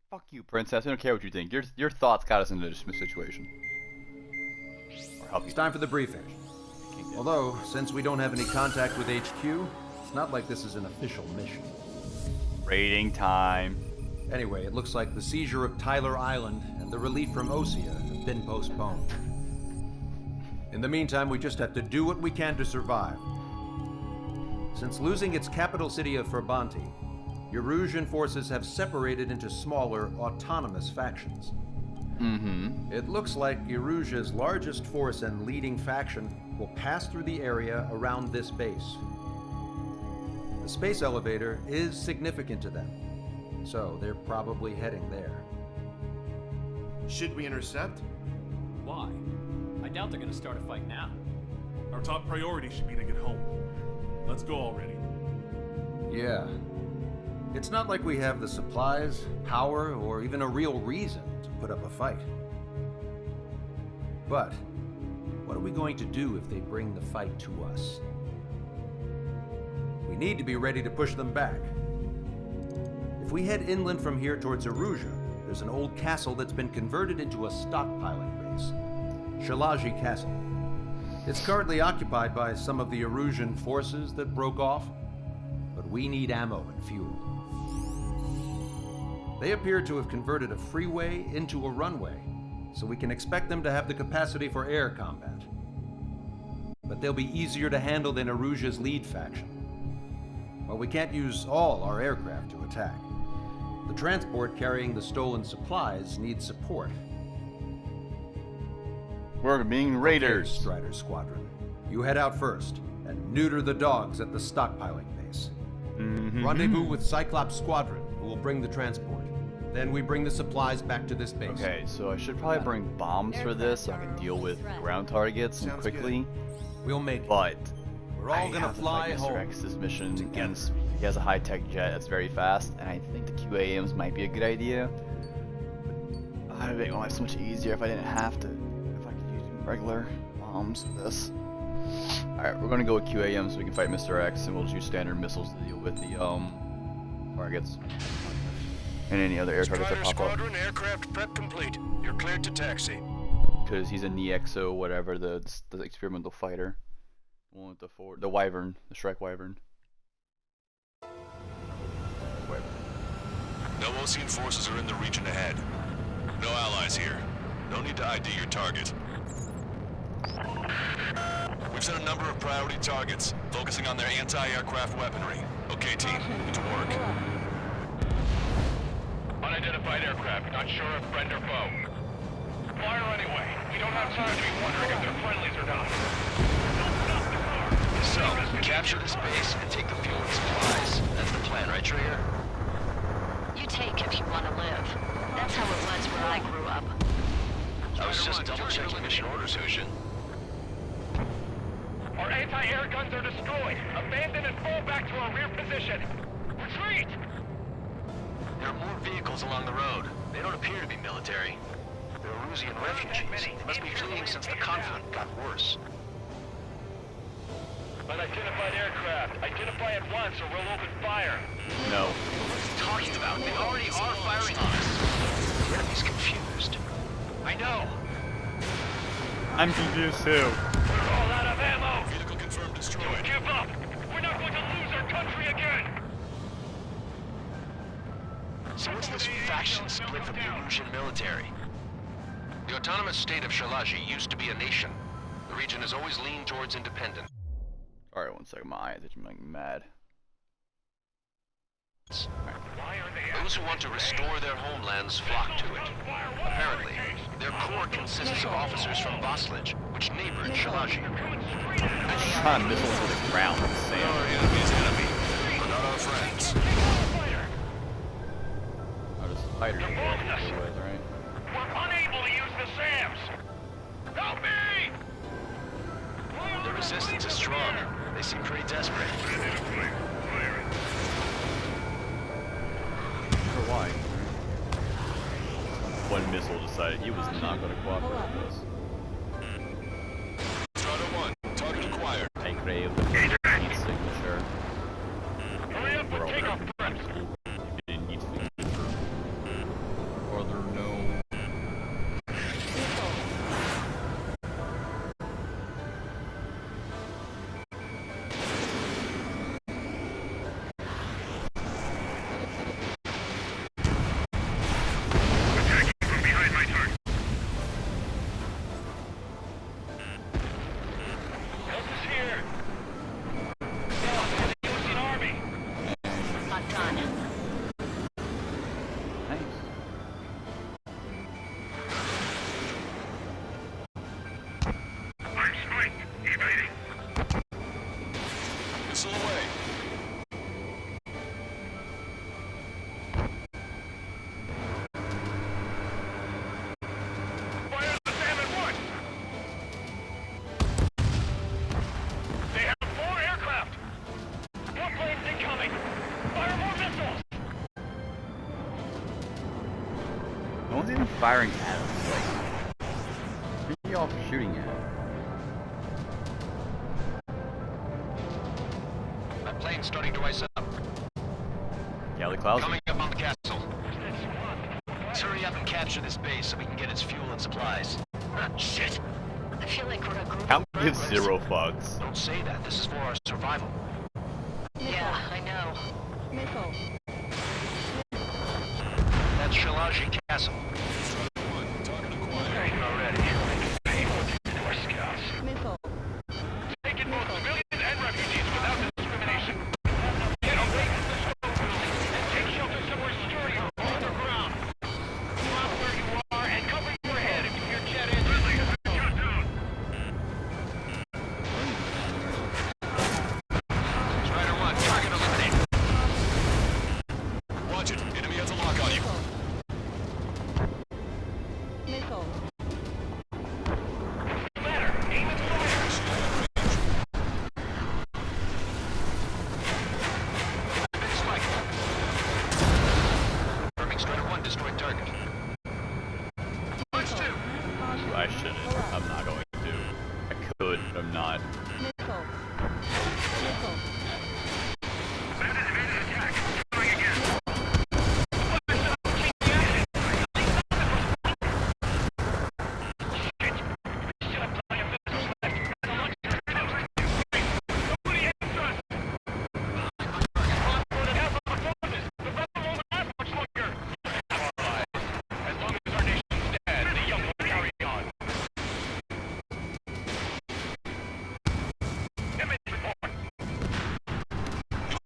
Fuck you, princess. I don't care what you think. Your thoughts got us into this situation. Or help you. It's time for the briefing. Although, since we don't have any contact with HQ, it's not like this is an official mission. Raiding time. Anyway, it looks like the seizure of Tyler Island and and the relief from Osea have been postponed. In the meantime, we just have to do what we can to survive. Since losing its capital city of Ferbanti, Erusian forces have separated into smaller, autonomous factions. It looks like Erusia's largest force and leading faction will pass through the area around this base. The space elevator is significant to them, so they're probably heading there. Should we intercept? Why? I doubt they're gonna start a fight now. Our top priority should be to get home. Let's go already. Yeah. It's not like we have the supplies, power, or even a real reason to put up a fight. But what are we going to do if they bring the fight to us? We need to be ready to push them back. If we head inland from here towards Erusia, there's an old castle that's been converted into a stockpiling base. Shalaji Castle. It's currently occupied by some of the Erusian forces that broke off, but we need ammo and fuel. They appear to have converted a freeway into a runway, so we can expect them to have the capacity for air combat. But they'll be easier to handle than Erusia's lead faction. Well, we can't use all our aircraft to attack. The transport carrying the stolen supplies needs support. We're being raiders. Okay, Strider Squadron. You head out first and neuter the dogs at the stockpiling base. Rendezvous with Cyclops Squadron, who will bring the transport. Then we bring the supplies back to this base. Okay, so I should probably bring bombs for this so I can deal with ground targets and quickly. We'll make it. But we're all gonna have to fly fight home. Mr. X this mission against. He has a high-tech jet that's very fast, and I think the QAMs might be a good idea. But I would make my life so much easier if I didn't have to. If I could use regular bombs for this. Alright, we're gonna go with QAM so we can fight Mr. X, and we'll just use standard missiles to deal with the targets and any other air targets that pop Squadron, aircraft prep complete. You're cleared to taxi. Because he's a Nexo, whatever, the experimental fighter. The one with the Wyvern, the Shrek Wyvern. No Osean forces are in the region ahead. No allies here. No need to ID your target. We've set a number of priority targets, focusing on their anti-aircraft weaponry. Okay, team, to work. Unidentified aircraft, not sure if friend or foe. Fire anyway. We don't have time to be wondering if they're friendlies or not. So, capture this base and take the fuel and supplies. That's the plan, right, Trigger? You take if you want to live. That's how it was where I grew up. I was just double-checking mission orders, Hushin. Our anti-air guns are destroyed. Abandon and fall back to our rear position. Retreat! There are more vehicles along the road. They don't appear to be military. They're Erusian refugees. They must be fleeing since the conflict got worse. Unidentified aircraft. Identify at once or we'll open fire. No. What are you talking about? They already are firing on us. The enemy's confused. I know. I'm confused too. We're all out of ammo. Vehicle confirmed destroyed. Don't give up. We're not going to lose our country again. So what's this faction split from the Erusian military? The autonomous state of Shalaji used to be a nation. The region has always leaned towards independence. Alright, one second, my eyes are making me mad. Those who want to restore their homelands flock to it. Apparently, their core consists of officers from Vaslij, which neighbored Shalaji. Trying missiles to the ground, Sam. Our enemy's enemy. We're not our friends. Oh, the spider you got to deal with, right? We're unable to use the SAMs. Help me! The resistance is strong. They seem pretty desperate. For why? One missile decided he was not going to cooperate with us. Strider 1, target acquired. I crave the heat signature. Hurry up and take off preps. You didn't need signature. Or there no. Attacking from behind my target. Missile away. Fire the Salmon 1! They have 4 aircraft! More planes incoming! Fire more missiles! No one's even firing at us. Like, who are y'all shooting at? That plane's starting to ice up. Galley clouds? Coming up on the castle. Let's hurry up and capture this base so we can get its fuel and supplies. Shit! I feel like we're a group How of gives burglars. 0 fucks? Don't say that. This is for our survival. Yeah, I know. Missile. That's Shalaji Castle. Already. Painful to our scouts. Missile. Taking both civilians and refugees without discrimination. Get away from the smoke room and take shelter somewhere sturdier on the ground. Drop where you are and cover your head if your jet is shut down. Strider 1, target eliminated. Watch it. Enemy has a lock on you. Missile. Better. Aim and fire. Big strike. Confirming Strider 1 destroyed target. Punch 2. I shouldn't. I'm not going to. I could, but I'm not. Missile. Missile. Bandit evaded attack. Trying again.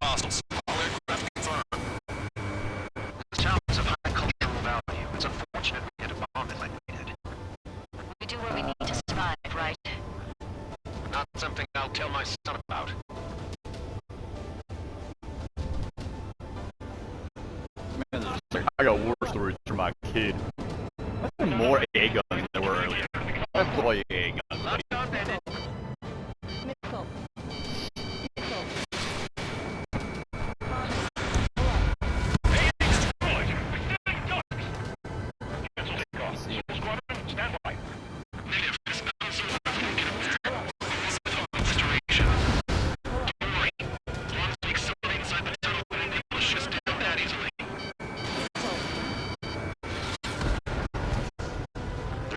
Hostiles. All aircraft confirmed. This town is of high cultural value. It's unfortunate we had to bomb it like we did. We do what we need to survive, right? Not something I'll tell my son about. Man, like, I got worse stories for my kid. I have more AA guns than there were earlier. I have all AA guns. Buddy. Missile. Missile.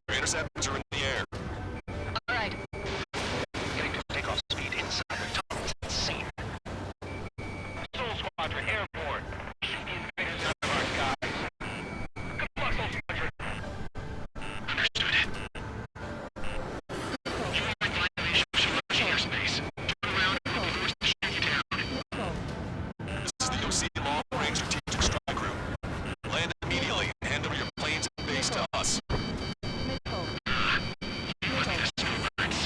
Interceptors are in the air. Alright. Getting to takeoff speed inside the tunnel is insane. Soul Squadron airborne. Shoot the invaders out of our skies. Good luck, Soul Squadron. Understood. Human violation of Shalaji airspace. Turn around and we'll be forced to shoot you down. This is the OC Long-Range Strategic Strike Group. Land immediately and hand over your planes and base to us. You must be the snowbirds.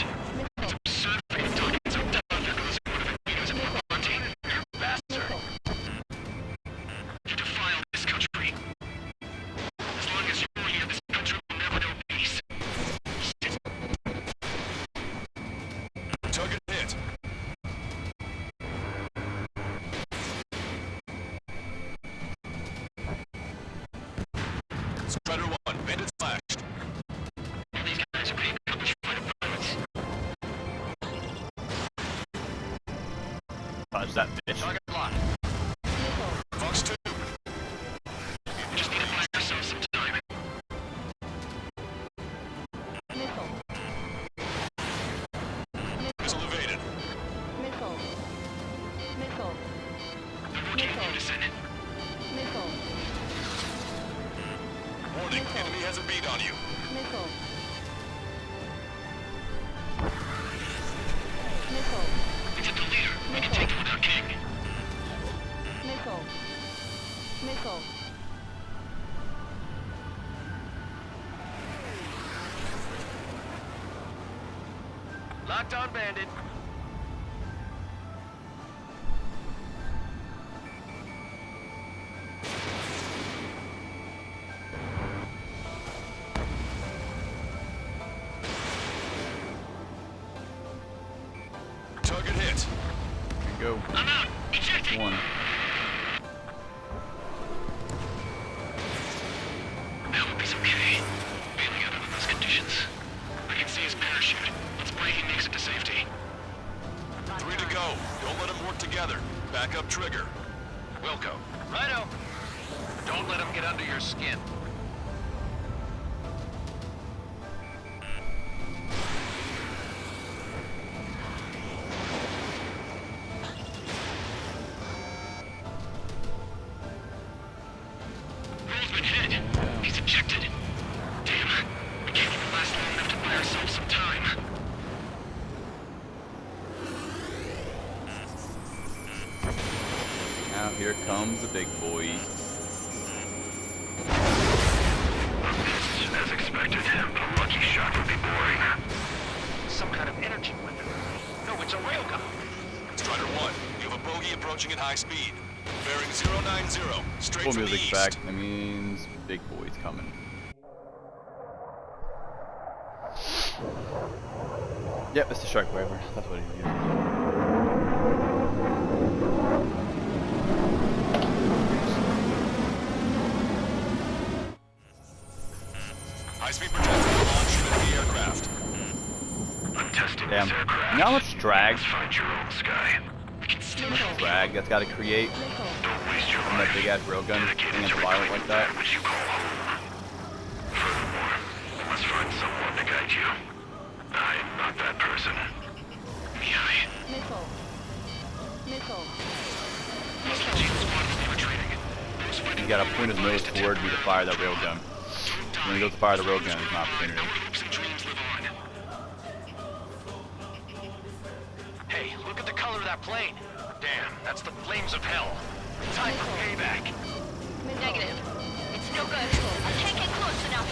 It's absurd for you to talk so down there goes one of the videos of hunting. You bastard. You defile this country. As long as you're here, this country will never know peace. Shit. Target hit. Strider 1, bandit flashed. These guys are being accomplished fighter pilots. Dodge that bitch. Target locked. Fox 2. We just need to buy ourselves some time. Missile. Missile evaded. Missile. Missile. They're working in unison. Missile. Warning, enemy has a beat on you. Missile. Missile. It's at the leader. We can take them without King. Missile. Missile. Locked on, Bandit. Target hit. Here we go. I'm out. Ejecting. One. I hope he's okay. Bailing out under those conditions. I can see his parachute. Let's pray he makes it to safety. 3 to go. Don't let them work together. Back up trigger. Wilco. Righto. Don't let him get under your skin. Roll's been hit. He's ejected. Damn. We can't even last long enough to buy ourselves some time. Now here comes the big boy. As expected, but a lucky shot would be boring. Some kind of energy weapon. No, it's a railgun. Strider 1, you have a bogey approaching at high speed. Bearing 090, straight Full from the music east. back. That means big boy's coming. Yep, it's the shark waiver. That's what he's using. High-speed projector will launch into the aircraft. I'm testing Damn. this aircraft. You know how much drag? Let's find your own sky. We can still How much drag that's gotta create Don't waste your from that life. big ass railgun Dedicated being to violent like that? which you call home. Furthermore, you must find someone to guide you. I'm not that person. Mihai. Missile. Missile. Jesus wanted me for training. He's gotta point his nose toward me to fire that railgun. When he goes to fire the railgun, it's an opportunity. Hopes and dreams live on. Hey, look at the color of that plane. Damn, that's the flames of hell. Time for payback. Negative. It's no good. I can't get close enough.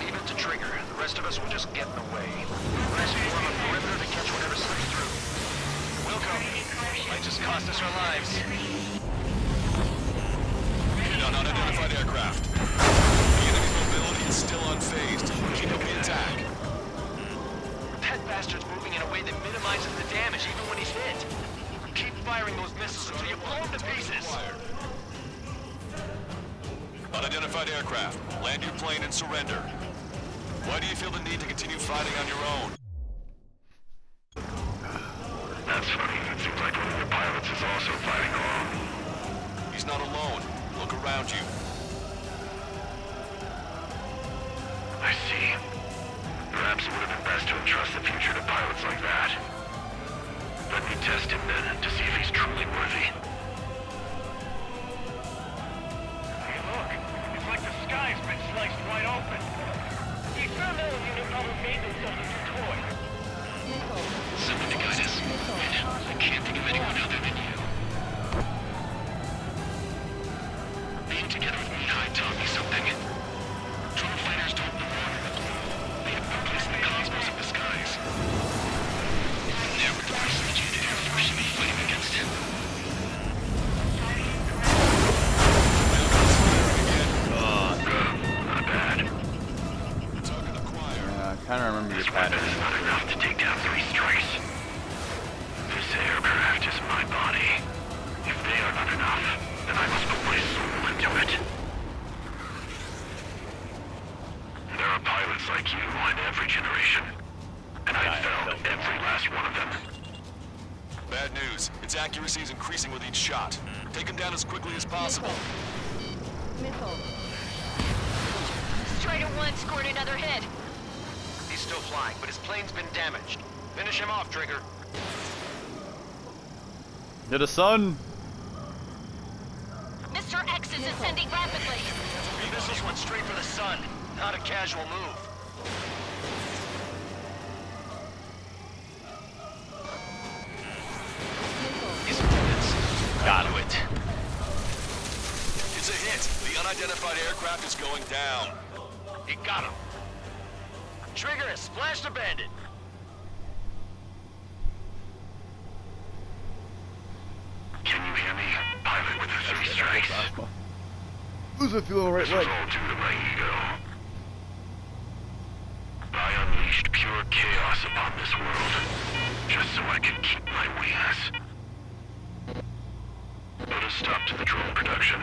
Leave it to Trigger. The rest of us will just get in the way. Rest form a perimeter to catch whatever slips through. Wilco, might just cost us our lives. Hit on unidentified aircraft. The enemy's mobility is still unfazed. Keep up the attack. That bastard's moving in a way that minimizes the damage even when he's hit. Keep firing those missiles until you blow them to pieces. Unidentified aircraft. Land your plane and surrender. Why do you feel the need to continue fighting on your own? That's funny. It seems like one of your pilots is also fighting along. He's not alone. Look around you. I see. Perhaps it would have been best to entrust the future to pilots like that. Let me test him then, to see if he's truly worthy. Hey, look. It's like the sky's been sliced wide open. The experimental unit probably made themselves into toys. Missile. Someone to guide us. I can't think of anyone other than you. Being together with Mihai taught me something. Drone fighters don't belong in the blue. They have no place in the cosmos of the skies. Never the person that you did we should be fighting against him. Not bad. I kind of remember your pattern. That's not enough to take down 3 strikes. This aircraft is my body. If they are not enough, then I must put my soul into it. There are pilots like you in every generation. And I found every last one of them. Bad news. Its accuracy is increasing with each shot. Take him down as quickly as possible. Missile. Strider 1 scored another hit. He's still flying, but his plane's been damaged. Finish him off, Trigger. To the sun! Mr. X is ascending rapidly. The missiles went straight for the sun. Not a casual move. Got him. There's a hit. The unidentified aircraft is going down. He got him. Trigger has splashed a bandit. Can you hear me? Pilot with the 3 strikes. Who's it feeling right leg? This was all due to my ego. I unleashed pure chaos upon this world, just so I could keep my wings. Put a stop to the drone production.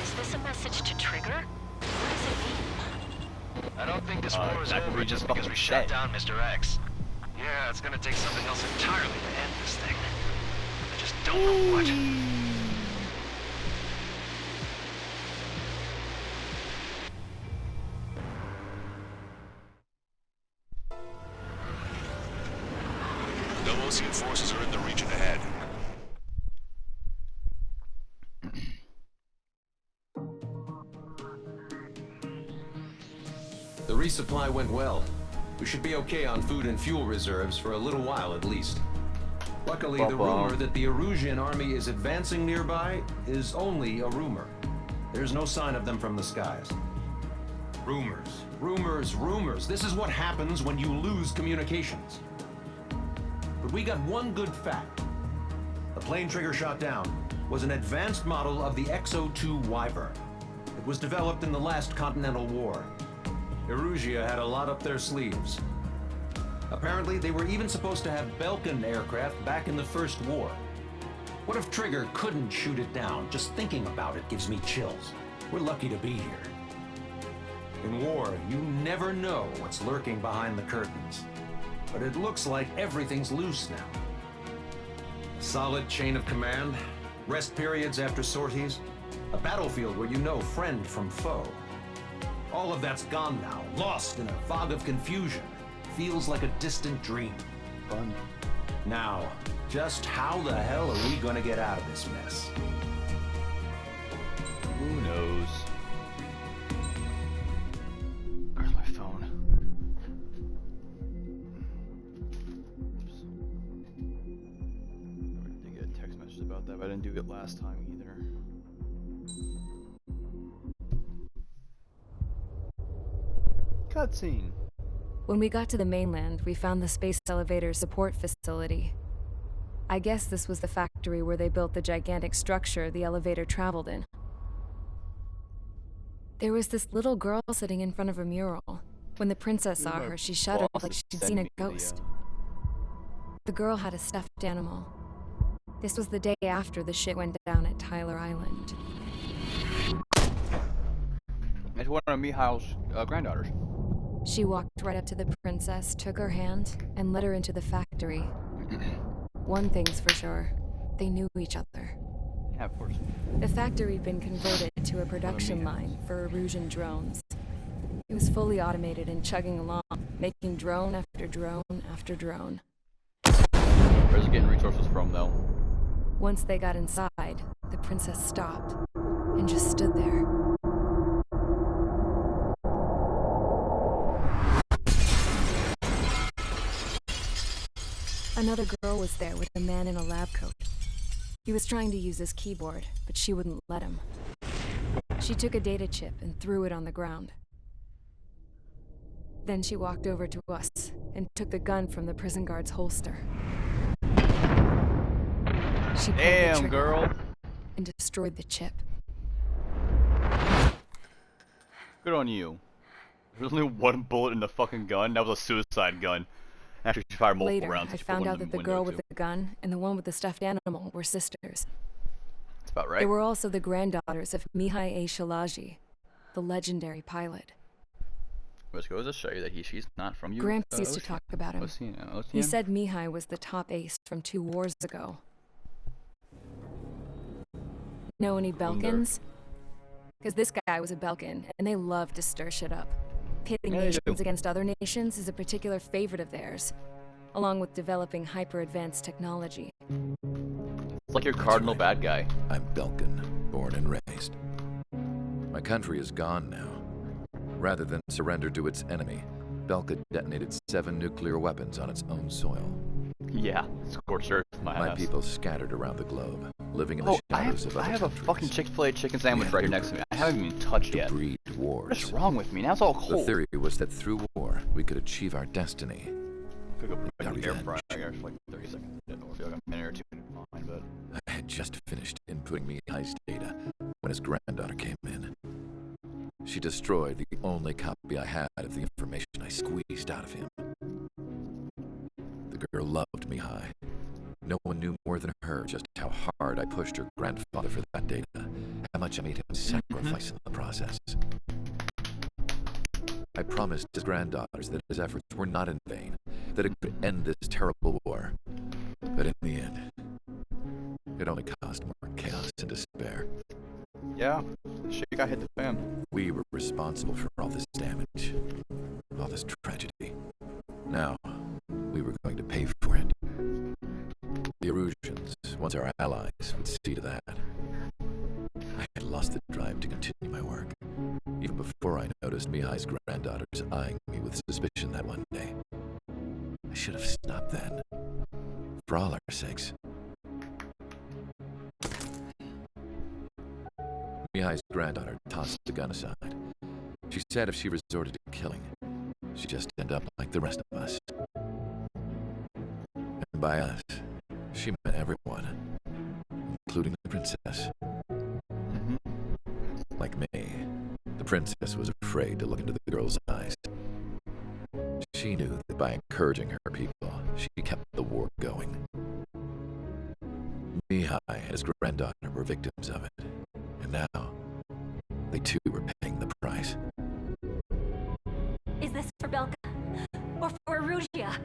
Is this a message to Trigger? What does it mean? I don't think this war is that could over be just just because we fucking shut dead. down Mr. X. Yeah, it's gonna take something else entirely to end this thing. I just don't know what. No Osean forces are in the region ahead. The resupply went well. We should be okay on food and fuel reserves for a little while at least. Luckily, the rumor that the Erusian army is advancing nearby is only a rumor. There's no sign of them from the skies. Rumors, rumors, rumors. This is what happens when you lose communications. But we got one good fact. The plane Trigger shot down was an advanced model of the XO-2 Wyvern. It was developed in the last Continental War. Erusia had a lot up their sleeves. Apparently, they were even supposed to have Belkin aircraft back in the First War. What if Trigger couldn't shoot it down? Just thinking about it gives me chills. We're lucky to be here. In war, you never know what's lurking behind the curtains. But it looks like everything's loose now. A solid chain of command, rest periods after sorties, a battlefield where you know friend from foe. All of that's gone now, lost in a fog of confusion. Feels like a distant dream. Fun. Now, just how the hell are we gonna get out of this mess? Who knows? Where's my phone? Oops. I did get a text message about that, but I didn't do it last time either. Cutscene. When we got to the mainland, we found the space elevator support facility. I guess this was the factory where they built the gigantic structure the elevator traveled in. There was this little girl sitting in front of a mural. When the princess saw her, she shuddered like she'd seen a ghost. The girl had a stuffed animal. This was the day after the shit went down at Tyler Island. It's one of Mihail's granddaughters. She walked right up to the princess, took her hand, and led her into the factory. One thing's for sure, they knew each other. Yeah, of course. The factory had been converted to a production line for Erusian drones. It was fully automated and chugging along, making drone after drone after drone. Where's it getting resources from, though? Once they got inside, the princess stopped and just stood there. Another girl was there with a man in a lab coat. He was trying to use his keyboard, but she wouldn't let him. She took a data chip and threw it on the ground. Then she walked over to us and took the gun from the prison guard's holster. She pulled the trigger girl. and destroyed the chip. Good on you. There's only one bullet in the fucking gun. That was a suicide gun. After she fired multiple Later, rounds. I she put found one out in that the window, girl with too. the gun and the one with the stuffed animal were sisters. That's about right. They were also the granddaughters of Mihai A. Shalaji, the legendary pilot. Which goes to show you that she's not from you. Gramps used to talk about him. He said Mihai was the top ace from 2 wars ago. Know any Belkins? Because this guy was a Belkin, and they love to stir shit up. Pitting nations against other nations is a particular favorite of theirs, along with developing hyper-advanced technology. It's like your cardinal bad guy. I'm Belkin, born and raised. My country is gone now. Rather than surrender to its enemy, Belka detonated 7 nuclear weapons on its own soil. Yeah, scorched earth, My ass. people scattered around the globe, living in the shadows of I other have a countries. fucking Chick-fil-A chicken sandwich right here next to me. I haven't even touched To yet. breed wars. What's wrong with me? Now it's all The cold. theory was that through war, we could achieve our destiny. I could go put Our my air revenge. fryer for like 30 seconds. I don't feel like a minute or two in fine, but I had just finished inputting Mihai's data when his granddaughter came in. She destroyed the only copy I had of the information I squeezed out of him. The girl loved Mihai. No one knew more than her just how hard I pushed her grandfather for that data, how much I made him sacrifice in the process. I promised his granddaughters that his efforts were not in vain, that it could end this terrible war. But in the end, it only caused more chaos and despair. yeah, shit got hit the fan. We were responsible for all this damage, all this tragedy. Now, we were going to pay for it. The Erusians, once our allies, would see to that. I had lost the drive to continue my work, even before I noticed Mihai's granddaughters eyeing me with suspicion that one day. I should have stopped then, for all our sakes. Mihai's granddaughter tossed the gun aside. She said if she resorted to killing, she'd just end up like the rest of us. And by us, she meant everyone, including the princess. Like me, the princess was afraid to look into the girl's eyes. She knew that by encouraging her people, she kept the war going. Mihai and his granddaughter were victims of it, and now they too were paying the price. Is this for Belka? Or for Erusia?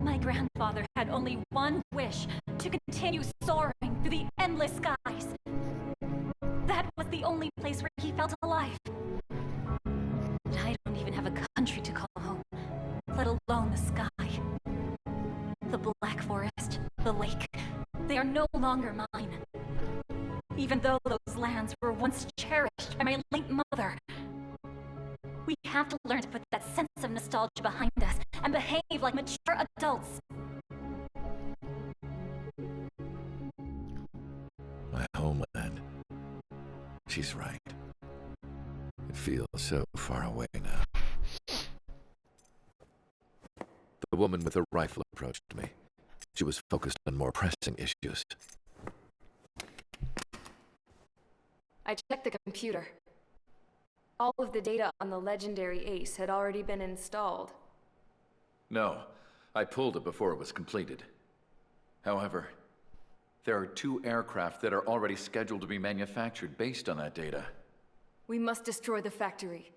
My grandfather had only one wish, to continue soaring through the endless skies. That was the only place where he felt alive. But I don't even have a country to call home, let alone the sky. The Black Forest, the lake, they are no longer mine. Even though those lands were once cherished by my late mother. We have to learn to put that sense of nostalgia behind us and behave like mature adults. My homeland. She's right. It feels so far away now. The woman with the rifle approached me. She was focused on more pressing issues. I checked the computer. All of the data on the legendary Ace had already been installed. No, I pulled it before it was completed. However, there are 2 aircraft that are already scheduled to be manufactured based on that data. We must destroy the factory.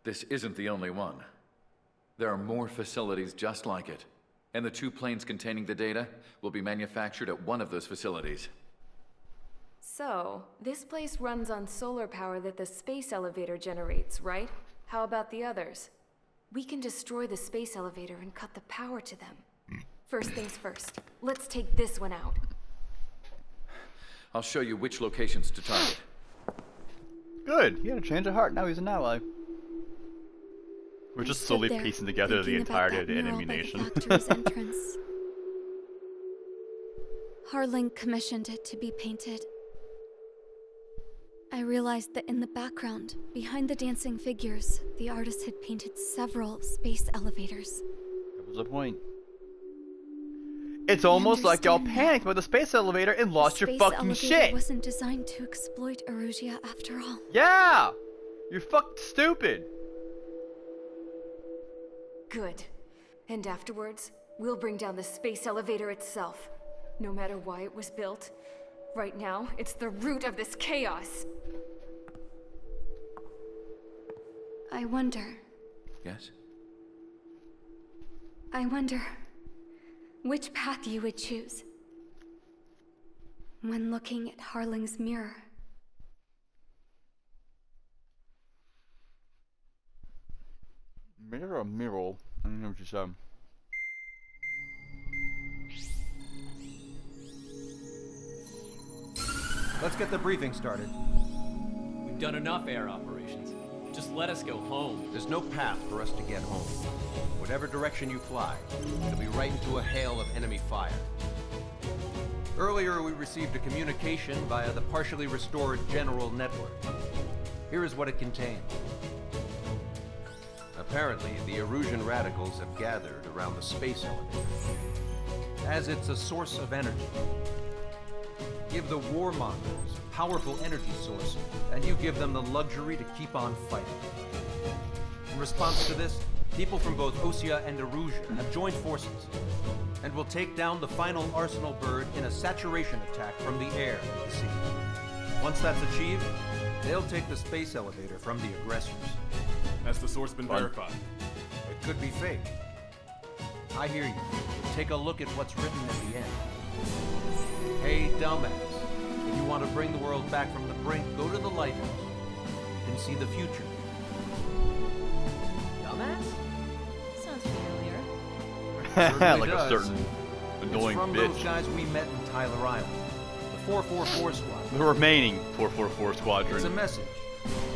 This isn't the only one. There are more facilities just like it, and the 2 planes containing the data will be manufactured at one of those facilities. So, this place runs on solar power that the space elevator generates, right? How about the others? We can destroy the space elevator and cut the power to them. First things first, let's take this one out. I'll show you which locations to target. Good, he had a change of heart, now he's an ally. We're just slowly piecing together the entirety of the enemy nation. Harling commissioned it to be painted. I realized that in the background, behind the dancing figures, the artist had painted several space elevators. That was the point. It's almost like y'all panicked about the space elevator and lost your fucking shit! It wasn't designed to exploit Erusia after all. Yeah! You're fucking stupid! Good. And afterwards, we'll bring down the space elevator itself. No matter why it was built, right now, it's the root of this chaos. I wonder. Yes? I wonder which path you would choose when looking at Harling's mirror. Mirror or mirror? I don't know what you said. Let's get the briefing started. We've done enough air operations. Just let us go home. There's no path for us to get home. Whatever direction you fly, it'll be right into a hail of enemy fire. Earlier, we received a communication via the partially restored general network. Here is what it contained. Apparently, the Erusian radicals have gathered around the space elevator, as it's a source of energy. Give the warmongers a powerful energy source, and you give them the luxury to keep on fighting. In response to this, people from both Osea and Erusia have joined forces, and will take down the final Arsenal bird in a saturation attack from the air to the sea. Once that's achieved, they'll take the space elevator from the aggressors. Has the source been verified? It could be fake. I hear you. Take a look at what's written at the end. Hey, dumbass. If you want to bring the world back from the brink, go to the lighthouse. You can see the future. Dumbass? Sounds familiar. Certainly Like does. a certain annoying it's from bitch. those guys we met in Tyler Island. The 444 squad. The remaining 444 squadron. It's a message.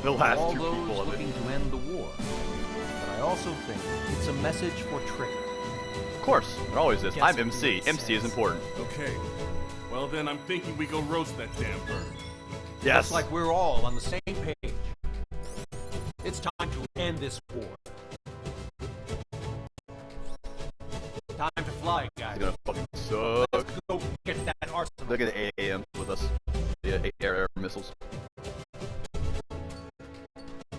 The last all two those people of it. looking to end the war. But I also think it's a message for Trigger. Of course, it always is. Guess I'm what MC. it MC is says. important. Okay. Well then, I'm thinking we go roast that damn bird. Yes. Looks like we're all on the same page. It's time to end this war. Time to fly, guys. It's gonna fucking suck. Let's go get that arsenal. Look at the AAMs with us. The air missiles.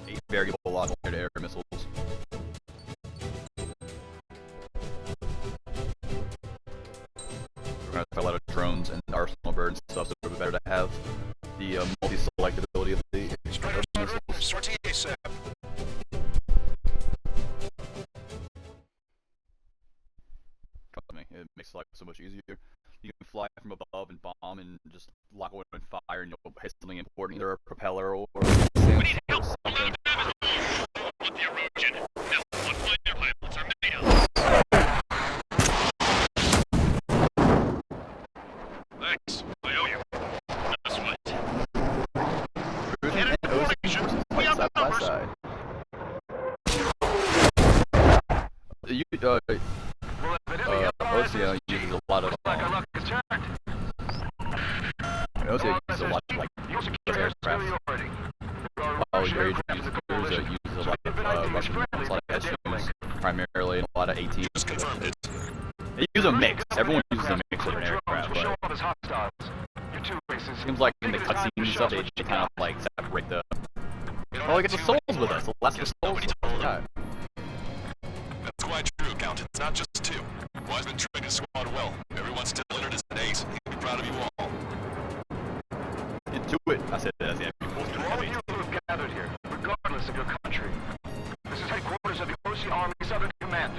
8 variable logical air missiles. We're gonna have a lot of drones and arsenal bird and stuff, so it would be better to have the multi-selectability of the Strider, air missiles. sortie ASAP. Trust me, it makes life so much easier. You can fly from above and bomb and just lock away and fire, and you'll hit something important, either a propeller or something. With the erosion. Now, what fighter pilots are made of? Thanks. I owe you. That's right. Erusian and Ocean forces fight side by side. Osea uses a lot of Osea uses a lot of like aircraft. While Erusia uses a lot of Russian, a lot of SUs primarily, and a lot of ATs. Just confirmed it. They use a mix. Everyone uses a mix of an aircraft, but it seems like in the cutscenes and stuff, they kind of like separate the. Oh, we get the souls with us. The last of the souls. Yeah. That's quite true, Count. It's not just 2. Wiseman trained his squad well. Everyone's still entered as an ace. He'd be proud of you all. Get to it. I said that as the enemy. To all of you who have gathered here, regardless of your country, this is headquarters of the Osea Army Southern Command.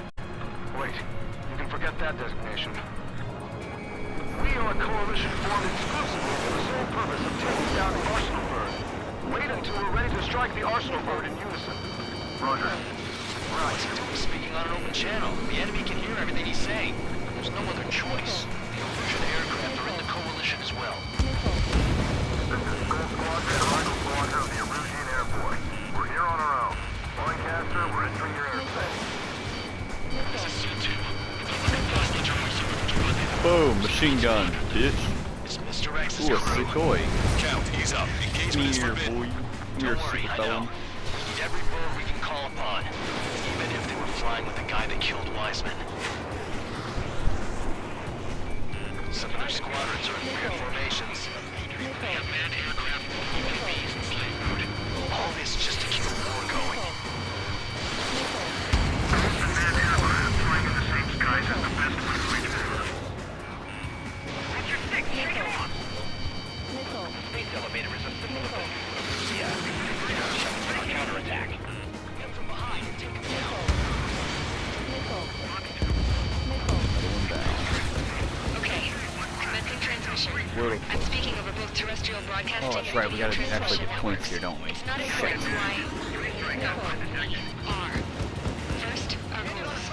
Wait, you can forget that designation. We are a coalition formed exclusively for the sole purpose of taking down the Arsenal bird. Wait until we're ready to strike the Arsenal bird in unison. Roger. Right. What's he doing speaking on an open channel? The enemy can hear everything he's saying. There's no other choice. The Erusian aircraft are in the coalition as well. This is Gold Squadron and Rifle Squadron of the Erusian Air Force. We're here on our own. Lancaster, we're entering your airspace. This is C2. Looking past the German. Boom! Machine gun, bitch. It's Mr. X's Ooh, a crew. Sukhoi. Count, he's up. Engagement is Here, forbidden. boy. Don't Here, worry, super I felon. know. We need every bird we can call upon, even if they were flying with the guy that killed Wiseman. Some of their squadrons are in weird formations. They have manned aircraft, even bees and slave food. All this just to keep the war going. Manned aircraft flying in the same skies as the best way to reach them. Richard 6, take him off! Missile. Space elevator is a symbol of Yeah, check our counterattack. Come from behind, take them down. Missile. Okay, commencing transmission. Little. I'm speaking over both terrestrial broadcasting Oh, that's right. We gotta and actually transmission get points here, networks. don't we? It's not important who I are. First, our goals.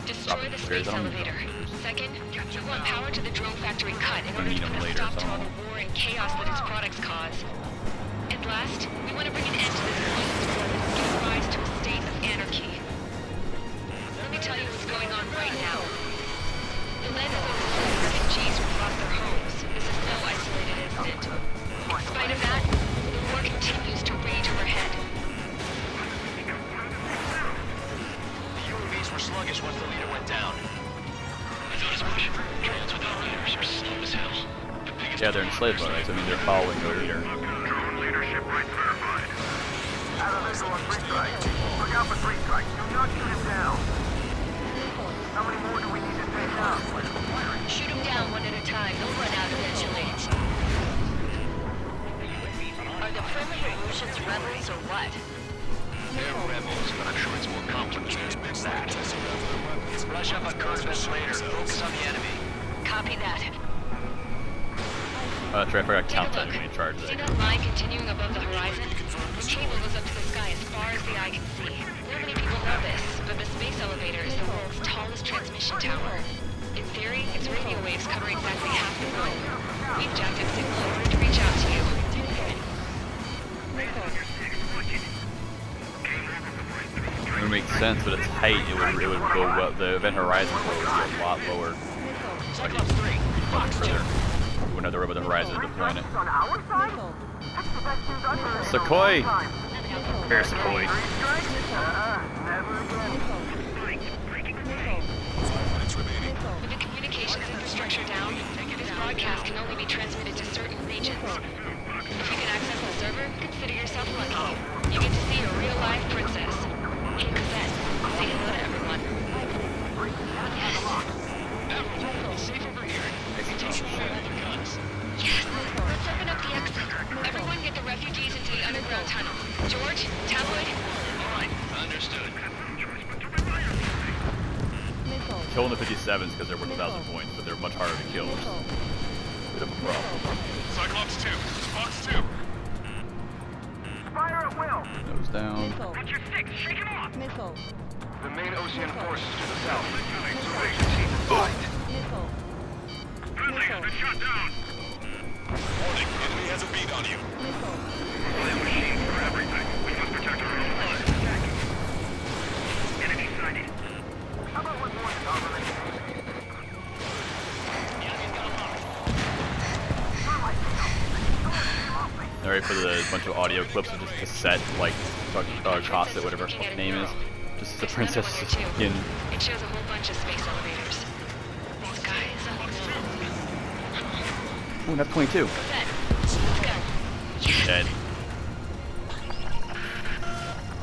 Destroy the space elevator. Second, we want power to the drone factory cut in order to put a stop to all the war and chaos that its products cause. And blast, we want to bring an end to this closed war that has given rise to a state of anarchy. Let me tell you what's going on right now. The land is overflowing with refugees who've lost their homes. This is no isolated incident. In spite of that, the war continues to rage overhead. The UAVs were sluggish once the leader went down. I thought as much. Drones without leaders are slow as hell. Yeah, they're enslaved by us. I mean, they're following their leader. Leadership right verified. Out of this on 3 strikes. Look out for 3 strikes. Do not shoot him down. How many more do we need to take down? Shoot them down one at a time. They'll run out eventually. Are the friendly Erusians rebels or what? They're rebels, but I'm sure it's more complicated than that. Rush up on Kurtzman's later. Focus on the enemy. Copy that. That's right, I forgot to count that when you charge See that. that line continuing above the horizon? The cable goes up to the sky as far as the eye can see. Not many people know this, but the space elevator is the world's tallest transmission tower. In theory, its radio waves cover exactly half the globe. We've jacked its signal in order to reach out to you. It would make sense, but its height, it would go well. The event horizon would be a lot lower. Like much further. You wouldn't have to worry about the horizon of the planet. Sequoia! Here, Sequoia. With the communications infrastructure down, this broadcast can only be transmitted to certain regions. If you can access the server, consider yourself lucky. You get to see a real-life princess. Hey, Cosette, say hello to everyone. Yes. Safe over here. Yes, let's open up the exit. Everyone get the refugees into the underground tunnel. George, Tabloid. All right, understood. Killing the 57s because they're worth 1,000 points, but they're much harder to kill. Which is a bit of a problem. Cyclops 2, Fox 2. Fire at will. Nose down. What's your stick? Shake him off. Missile. The main Ocean force is to the south. Friendly has been shot down. Warning, enemy has a beat on you. Flying machines for everything. We must protect our own lives. Enemy sighted. How about one more government? Alright, for the bunch of audio clips of just cassette, like, Costa, whatever her name is. Just the princess skin. It shows a whole bunch of space elevators. These guys are Ooh, not 22. Cosette, let's go. Yes. Dead.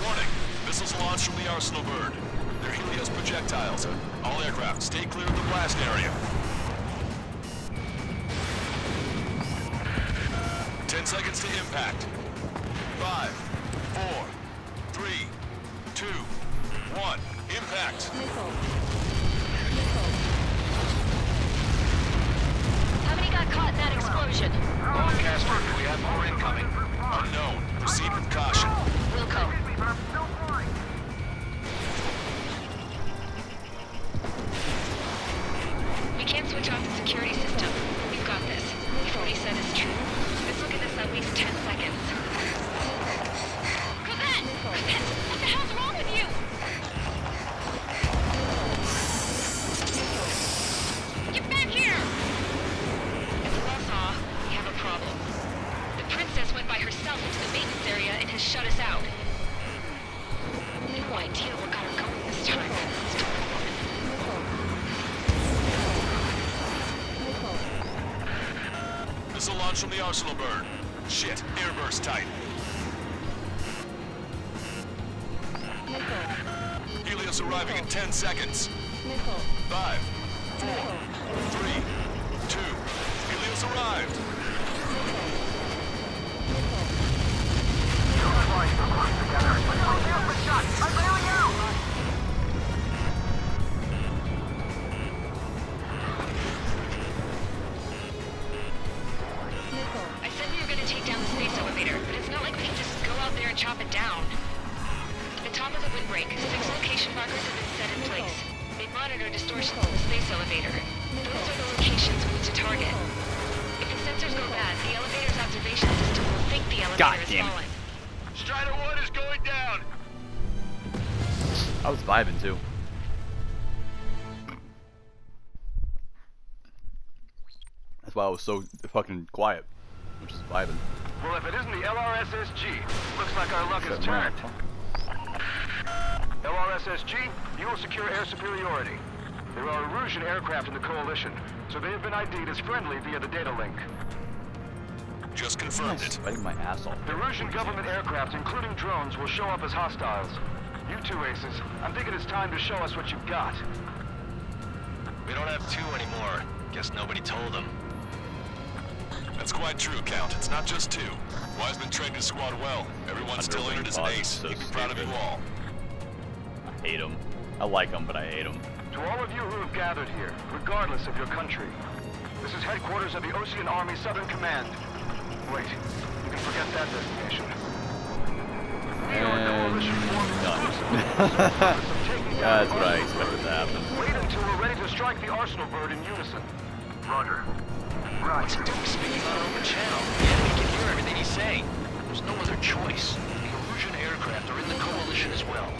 Warning, missiles launched from the Arsenal bird. They're Helios projectiles. All aircraft, stay clear of the blast area. 10 seconds to impact. 5, 4, 3, 2, 1. Impact. How many got caught in that explosion? Broadcaster, do we have more incoming? Unknown. Proceed with caution. Wilco. We can't switch off the security system. We've got this. If what he said is true, this will give us at least 10 seconds. Cosette! Cosette! What the hell's wrong with you? Get back here! As you all saw, we have a problem. The princess went by herself into the maintenance area and has shut us out. No idea what got her going this time. Missile launch from the Arsenal bird. Shit, airburst tight. Helios arriving in 10 seconds. 5, 4, 3, 2. Helios arrived. I'm bailing out. I said we were going to take down the space elevator, but it's not like we can just go out there and chop it down. At the top of the windbreak, 6 location markers have been set in place. They monitor distortions in the space elevator. Those are the locations we need to target. If the sensors go bad, the elevator's observation system will think the elevator God elevator is damn it. falling. Strider 1 is going down. I was vibing too. That's why I was so fucking quiet. I'm just vibing. Well, if it isn't the LRSSG, looks like our luck has turned. LRSSG, you will secure air superiority. There are Erusian aircraft in the Coalition, so they have been ID'd as friendly via the data link. Just confirmed it. Biting my ass off. The Erusian government aircraft, including drones, will show up as hostiles. You two aces, I'm thinking it's time to show us what you've got. We don't have two anymore. Guess nobody told them. That's quite true, Count. It's not just two. Wiseman trained his squad well. Everyone's still in it as an ace. So He'd be proud of you all. I hate him. I like him, but I hate him. To all of you who have gathered here, regardless of your country, this is headquarters of the Ocean Army Southern Command. Wait, you can forget that designation. That's what I expected to happen. Wait until we're ready to strike the Arsenal bird in unison. Roger. Right. What's it doing spinning on over channel? Yeah, we can hear everything he's saying. There's no other choice. The Erusian aircraft are in the Coalition as well.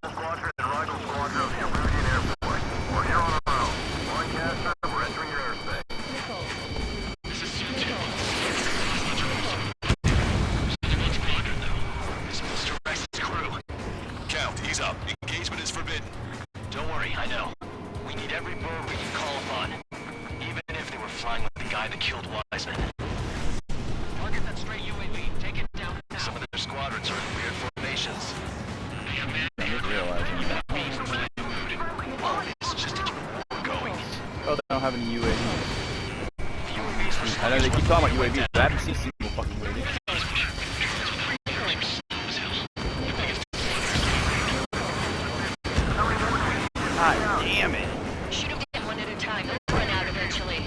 Squadron and rival squadron of the Erusian Air Force. We're here on our own. Lancaster, we're entering your airspace. This is you two. There's one squadron, though. This Mr. Rex's crew. Count, ease up. Engagement is forbidden. Don't worry, I know. We need every bird we can call upon. Even if they were flying with the guy that killed Wiseman. Target that stray UAV. Take it down now. Some of their squadrons are in weird formations. I'm just realizing that. All this just to keep the war going. Oh, they don't have any UAVs. I know they keep talking about UAVs, but I haven't seen a single fucking UAV. God damn it. Shoot them down one at a time. They'll run out eventually.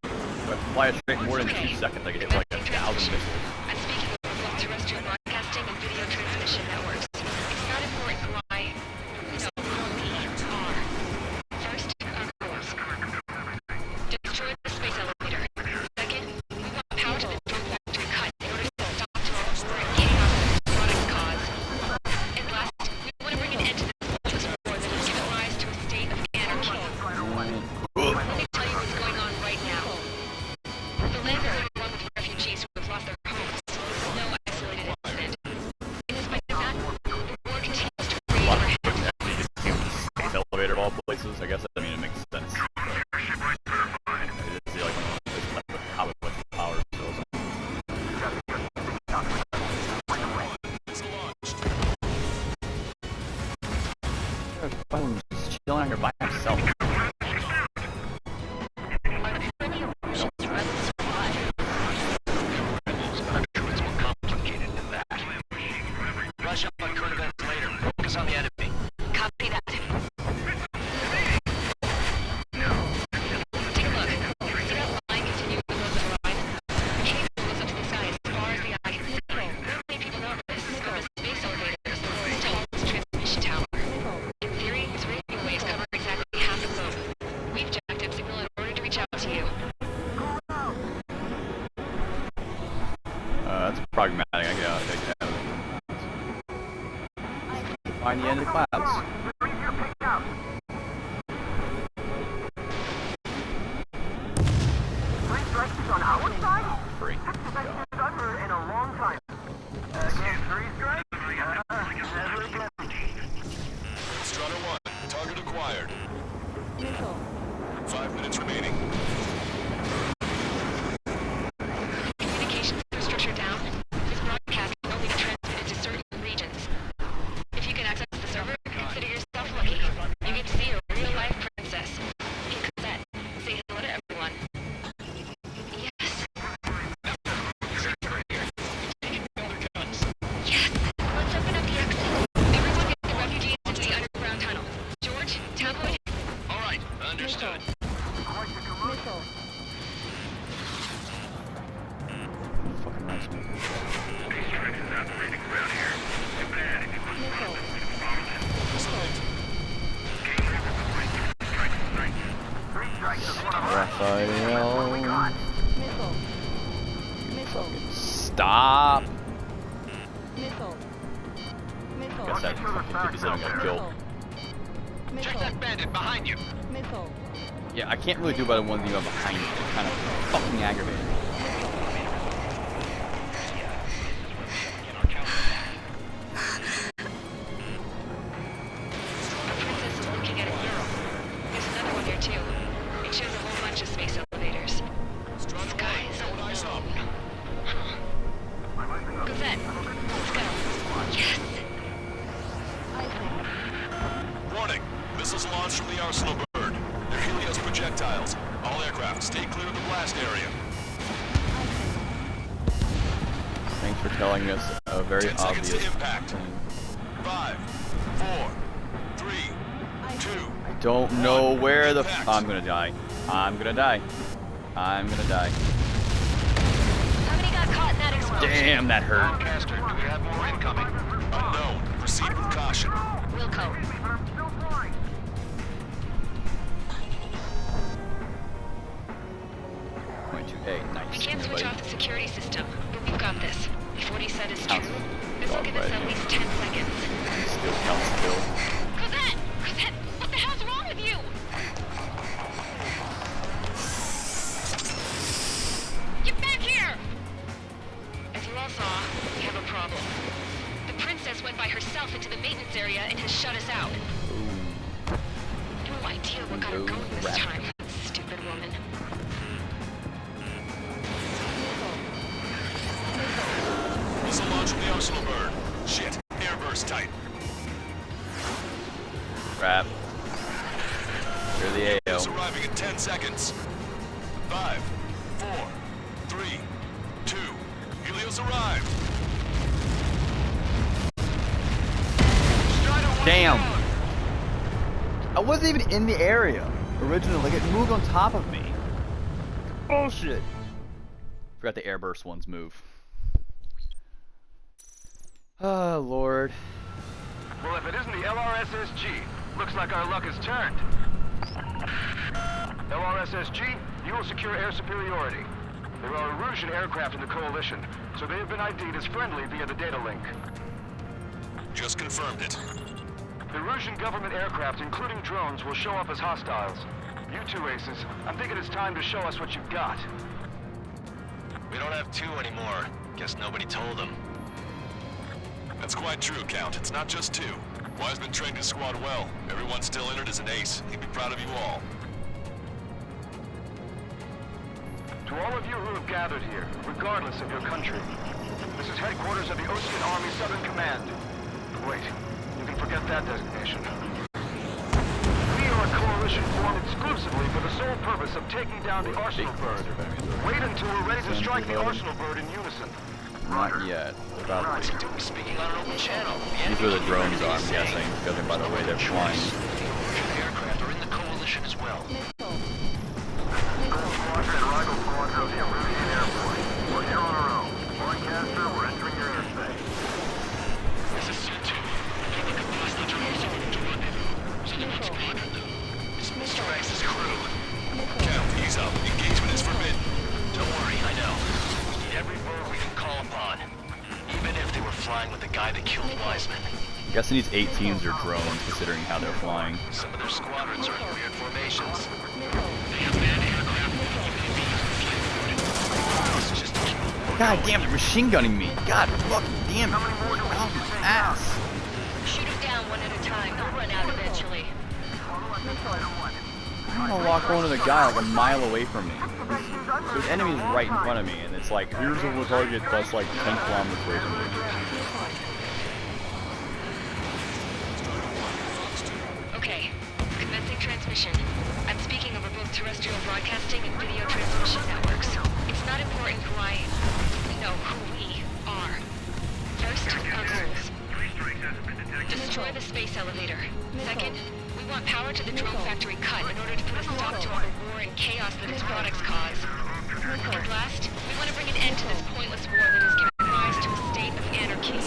If I fly it straight more than 2 seconds, I get hit with like 1,000 missiles. I'm speaking of terrestrial broadcasting and video transmission networks. It's not important why. No, we are. First, our goals. Destroy the space elevator. Second, we want power to the drone factory cut in order to stop tomorrow's war and chaos that this product cause. And last, we want to bring an end to this war that has given rise to a state of anarchy. Let me tell you what's going on right now. The land is overrun with refugees who have lost their homes. No isolated incident. In spite of that, the war continues to rage overhead. Actually, just came to the space elevator of all places. I guess I mean it makes sense. I just see like how much power still. Just chilling out here by himself. Brush up on current events later. Focus on the enemy. Copy that. Take a look. See that line continuing above the horizon? The cable goes up to the sky as far as the eye can see. Not many people know this, but the space elevator is the world's tallest transmission tower. In theory, its radio waves cover exactly half the globe. We've jacked up signal in order to reach out to you. That's pragmatic. I get out of it. Find the end of the clouds. On our side? Free. I've heard in a long time. Again, 3 strikes? Never again. Strider 1, target acquired. 5 minutes remaining. Communications infrastructure down. This broadcast can only be transmitted to certain regions. If you can access the server, consider yourself lucky. You get to see a real-life princess. In Cosette. Say hello to everyone. Yes. Yes! Let's open up the exit. Everyone get the refugees into the underground tunnel. George, tabloid. All right, understood. Fucking nice. Raphael. Missile. Missile. Stop. Missile. Missile. Guess that fucking 57 got killed. Check that bandit behind you. Missile. Yeah, I can't really do about one thing about behind me. It's kind of fucking aggravating. Warning! Missiles launched from the Arsenal bird. They're Helios projectiles. All aircraft, stay clear of the blast area. Thanks for telling us a very 10 seconds obvious to impact. thing. 5, 4, 3, 2. I don't know where the I'm gonna die. I'm gonna die. I'm gonna die. How many got caught in that explosion? Damn, that hurt. Lancaster, do we have more incoming? Unknown. Proceed with caution. Wilco. 22A, nice. We can't switch Anybody? off the security system, but we've got this. If what he said is true, this will Dog give us fighting. at least 10 seconds. Still counts still. Cosette! Cosette! What the hell's wrong with you? Get back here! As you all saw, we have a problem. The princess went by herself into the maintenance area and has shut us out. No idea what got her going this time. Stupid woman. Missile launch from the Arsenal bird. Shit. Airburst tight. Crap. You're the AO. It's arriving in 10 seconds. 5, 4, 3, 2. Helios arrived. Damn. I wasn't even in the area originally. Like, it moved on top of me. Bullshit. Forgot the airburst ones move. Oh, Lord. Well, if it isn't the LRSSG, looks like our luck has turned. LRSSG, you will secure air superiority. There are Erusian aircraft in the Coalition, so they have been ID'd as friendly via the data link. Just confirmed it. The Erusian government aircraft, including drones, will show up as hostiles. You two aces, I'm thinking it's time to show us what you've got. We don't have 2 anymore. Guess nobody told them. That's quite true, Count. It's not just 2. Wiseman trained his squad well. Everyone still entered as an ace. He'd be proud of you all. To all of you who have gathered here, regardless of your country, this is headquarters of the Ocean Army Southern Command. Wait, you can forget that designation. We are a coalition formed exclusively for the sole purpose of taking down the Arsenal bird. Wait until we're ready to strike the Arsenal bird in unison. Not yet. About to. Speaking on an open channel. These are the drones, I'm guessing, judging by the way they're flying. The aircraft are in the coalition as well. Squadron and rival squadron of the Erusian Air Force. We're here on our own. Lancaster, we're entering your airspace. This is C2. Look across the drones over the rendezvous. Someone squadron. It's Mr. X's crew. Count, ease up. Engagement is forbidden. Don't worry, I know. We need every bird we can call upon. Even if they were flying with the guy that killed Wiseman. I'm guessing these 18s are drones, considering how they're flying. Some of their squadrons are in weird formations. God damn, they're machine gunning me. God fucking damn it. Off my ass. Shoot them down one at a time. They'll run out eventually. I'm gonna lock onto the guy like a mile away from me. There's enemies right in front of me, and it's like, here's a target that's like 10 kilometers away from me. Okay, commencing transmission. I'm speaking over both terrestrial broadcasting and video transmission networks. It's not important who I... No, who we are. First, our goals. Destroy the space elevator. Second, we want power to the drone factory cut in order to put a stop to all the war and chaos that its products cause. And last, we want to bring an end to this pointless war that has given rise to a state of anarchy.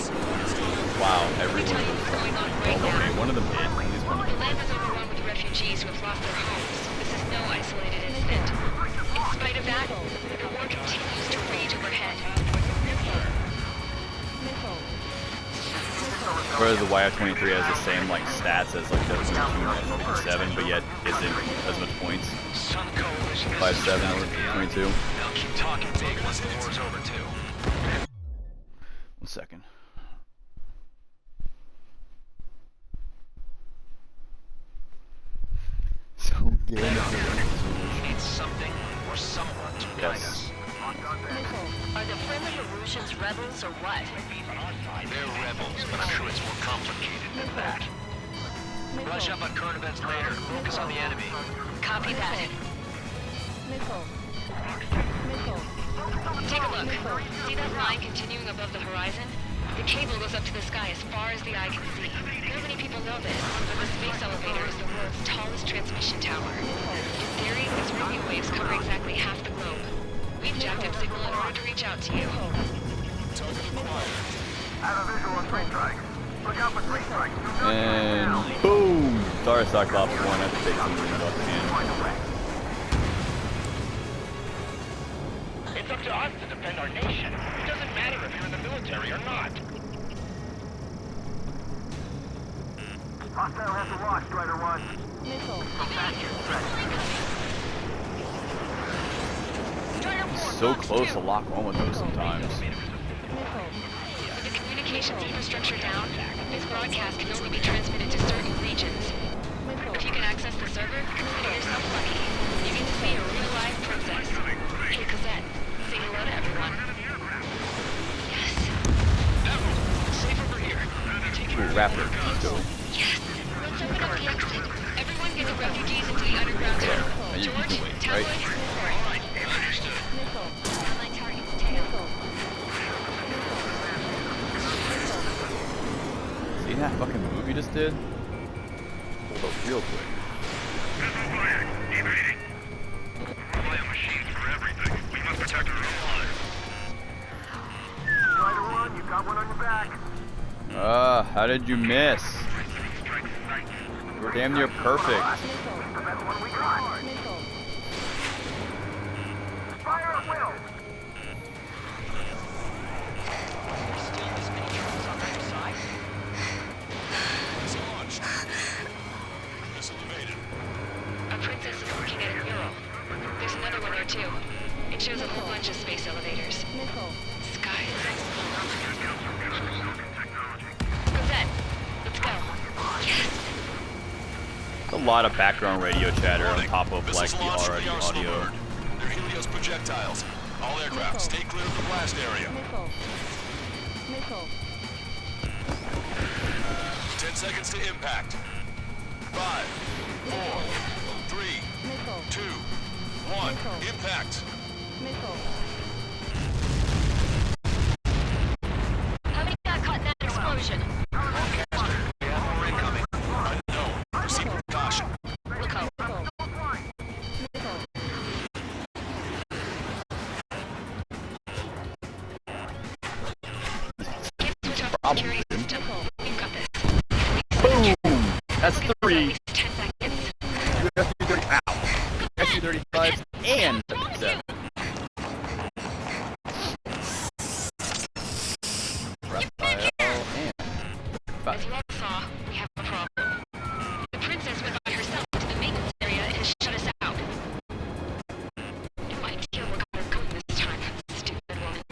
Wow, everyone was going on right okay, now. one of them did. At least one of The them land did. is overrun with refugees who have lost their homes. This is no isolation of that, the war continues to rage overhead. Whereas the YF-23 has the same like stats as like the 7, but yet isn't as much points. 5-7 or 22. They'll keep talking big once the war's over, too. 1 second. So good. We need something or someone to guide us. Are the friendly Erusians rebels or what? They're rebels, but I'm sure it's more complicated than that. Brush up on current events later. Focus on the enemy. Copy that. Take a look. See that line continuing above the horizon? The cable goes up to the sky as far as the eye can see. Not many people know this, but the space elevator is the world's tallest transmission tower. In theory, its radio waves cover exactly half the globe. We've jacked up signal in order to reach out to you. And boom! Star Cyclops 1. That's a big thing off the hand. It's up to us to defend our nation. It doesn't matter if you're in the military or not. Hostile has the lock, Strider 1. So close to lock on with those sometimes. With the communications infrastructure down, this broadcast can only be transmitted to certain regions. If you can access the server, consider yourself lucky. You get to see a real-life princess. Hey, Cosette, say hello to everyone. Yes. Admiral, safe over here. Ooh, Raptor. Let's go. Yes. Let's open up the exit. Everyone get the refugees into the underground tunnel. Yeah, you can wait, right? All right, understood. Online target's tail. See that fucking move you just did? Hold up real quick. Machines for everything. We must protect our own lives. Strider 1, you got one on your back. How did you miss? You were damn near perfect. The best one we got. Fire at will. Missile launched. Missile evaded. A princess is looking at a mural. There's another one there too. It shows a whole bunch of space elevators. Skies. Cosette, let's go. Yes. A lot of background radio chatter on Warning. top of like Missiles the launched from already the arsenal audio. bird. They're Helios projectiles. All aircraft, stay clear of the blast area. 10 seconds to impact. 5, 4, 3, 2, 1. Impact. How many got caught in that explosion? We have more incoming. Unknown. Proceed with caution. Look out. Switch off the Problem. security system. We've got this. Boom! That's At 3. least 10 seconds. SU-30, ow. SU-35s and 7. Raphael and 5. As you all saw, we have a problem. The princess went by herself to the maintenance area and has shut us out. No idea what got her going this time. Stupid woman.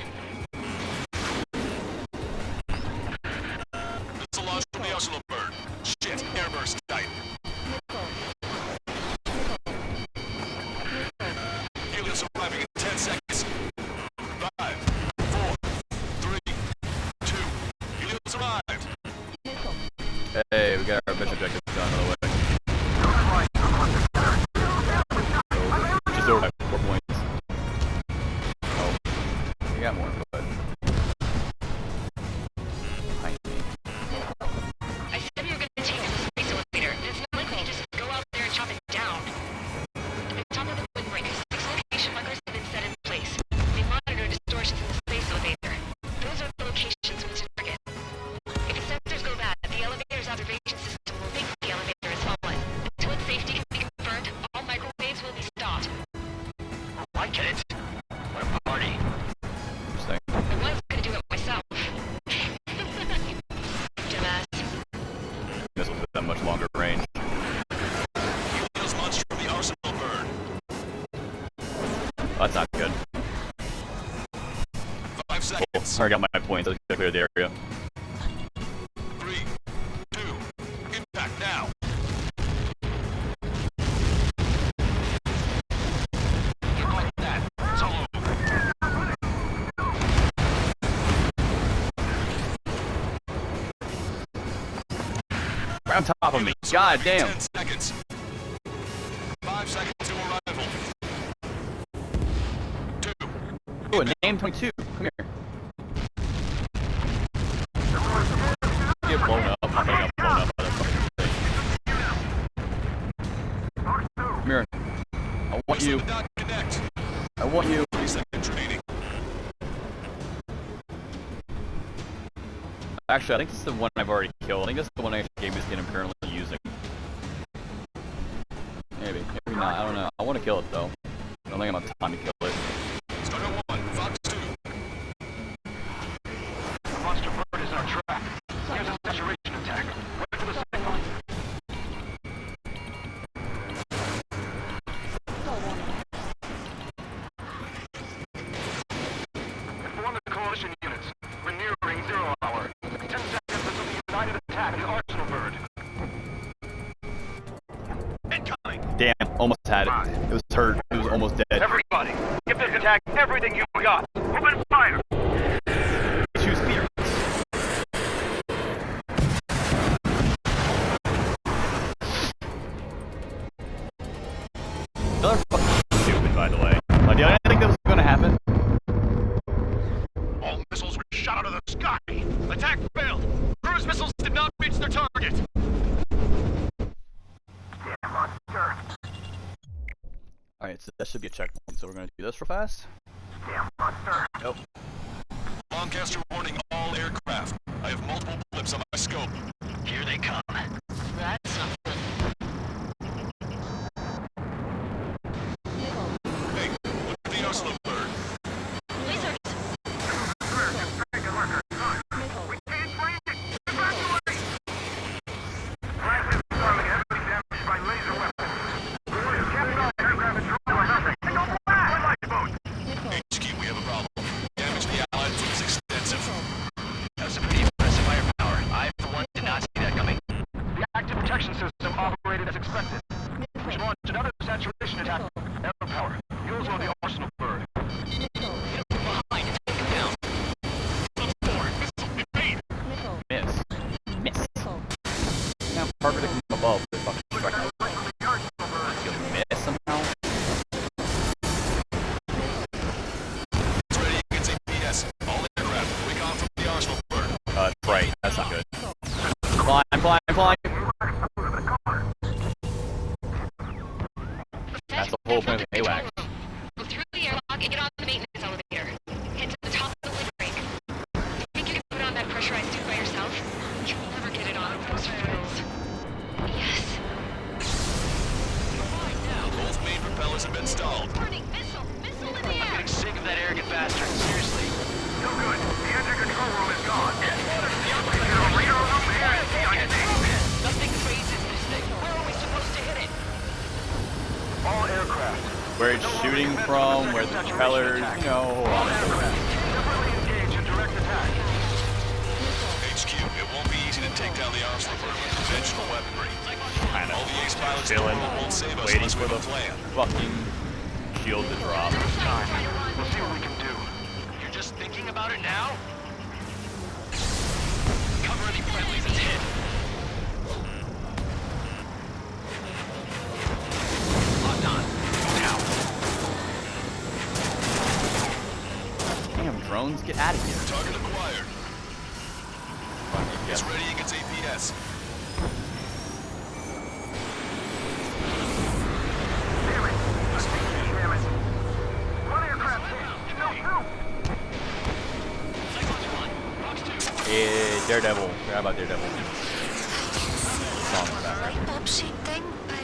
Missile launched from the arsenal bird. Shit, airburst tight. Helios arriving in 10 seconds. 5, 4, 3, 2. Helios arrived. Hey, we got our mission objective done, by the way. So, just over by 4 points. Oh, we got more, but behind me. I said we were going to take it to the space elevator. It's not like we can just go out there and chop it down. At the top of the windbreak, 6 location markers have been set in place. They monitor distortions in the space elevator. Those are the locations we should target. If the sensors go bad, the elevator's observation system will think the elevator is fallen. Until its safety can be confirmed, all microwaves will be stopped. Why I get it. What a party. Interesting. I was gonna do it myself. Dumbass. Missiles with that much longer range. Those monsters from the arsenal burn. Oh, that's not good. 5 seconds. Cool. I got my points. Let's clear the area. 3, 2, impact now. Like that. It's all over. Right on top of me. God damn. 10 seconds. 5 seconds to arrival. 2. Ooh, a name 22. Come here. Get blown up. I'm gonna get blown up by that fucking thing. Come here. I want you. I want you. 3 seconds remaining. Actually, I think this is the one I've already killed. I think this is the one I actually gave this kid I'm currently using. Maybe. Maybe not. I don't know. I want to kill it, though. I don't think I'm have time to kill it. Starter 1, Fox 2. The monster bird is on our track. Here's a saturation attack. Wait for the signal. For one of the coalition units, we're nearing 0 hour. 10 seconds until the united attack of the arsenal bird. Incoming! Damn, almost had it. It was hurt. It was almost dead. Everybody, give this attack everything you got. Open fire! Two spears. Another fucking stupid, by the way. Like, I didn't think that was gonna happen. All missiles were shot out of the sky. Attack failed. Cruise missiles did not reach their target. Damn monster. Alright, so that should be a checkpoint. So we're gonna do this real fast. Damn monster. Nope. Lancaster warning all aircraft. I have multiple blips on my scope. Here they come. That's something. Hey, look at the arsenal bird. Lasers. We can't find it. Evacuate! Flagship starting heavily damaged by laser weapons. We're kept on aircraft and drone or nothing. Go back! Lifeboat! HQ, we have a problem. Damage to the Allied fleet is extensive. That's some pretty impressive firepower. I, for one, did not see that coming. The active protection system operated as expected. We should launch another saturation attack. Air power. Yours on the arsenal bird. Get from behind and take him down. Up 4. Evade. Miss. Miss. Now, perfect from above. The fucking strike. You'll miss somehow. It's ready against APS. All aircraft, quick on from the arsenal bird. That's right. That's not good. Climb, climb, climb. That's the whole point of AWAC. Go through the airlock and get on the maintenance elevator. Head to the top of the lift ring. Think you can put on that pressurized suit by yourself? You'll never get it on with those frills. Yes. Both main propellers have been stalled. Warning! Missile! Missile in the I'm air! getting sick of that arrogant bastard. Seriously. No good. The engine control room is gone. The radar room and nothing phases this thing. Where are we supposed to hit it? All aircraft. Where it's shooting from, where the propellers, you know. All aircraft. Separately engage in direct attack. HQ, it won't be easy to take down the arsenal bird with conventional weaponry. Kind All of the ace pilots in the chilling, world won't save us waiting unless we for have the a plan. fucking shield to drop. Time. We'll see what we can do. You're just thinking about it now? Cover any friendlies, it's hit. Locked on. Go now. Damn, drones, get out of here. Target acquired. Fucking It's ready against APS. Damn it. Damn it. One aircraft hit. No, two. Yeah, Daredevil. Forgot about Daredevil. Song back. Light bulb shaped thing, but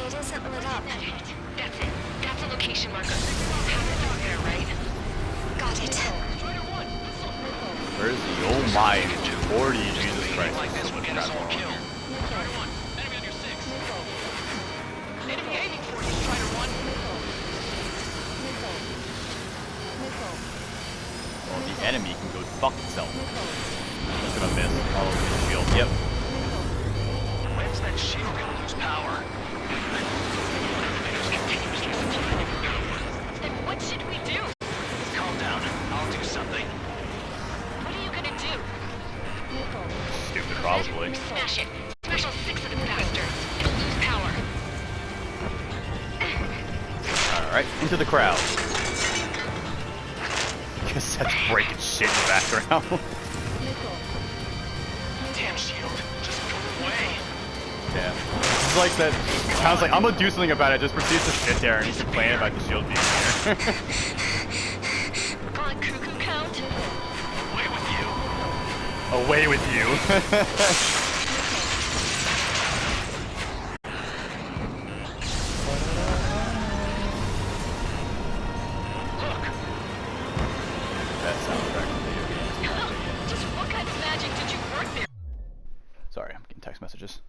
it isn't lit up. That's it. That's a location marker. Have it on there, right? Got it. Where's the oh my lordy Jesus Christ? Like this will get us all killed. Enemy aiming for you, Strider 1. Well, the enemy can go fuck itself. That's gonna miss. Oh, the shield. Yep. When's that shield gonna lose power? Then what should we do? Calm down. I'll do something. What are you gonna do? Stupid, probably. Smash it. Smash all 6 of them bastards. It'll lose power. Alright, into the crowd. Guess that's breaking shit in the background. Damn shield. Just go away. Yeah. It's like that. Sounds like I'm gonna do something about it. Just proceeds to sit there and complain about the shield being there. On cuckoo count? Away with you. Away with you. Sorry, I'm getting text messages.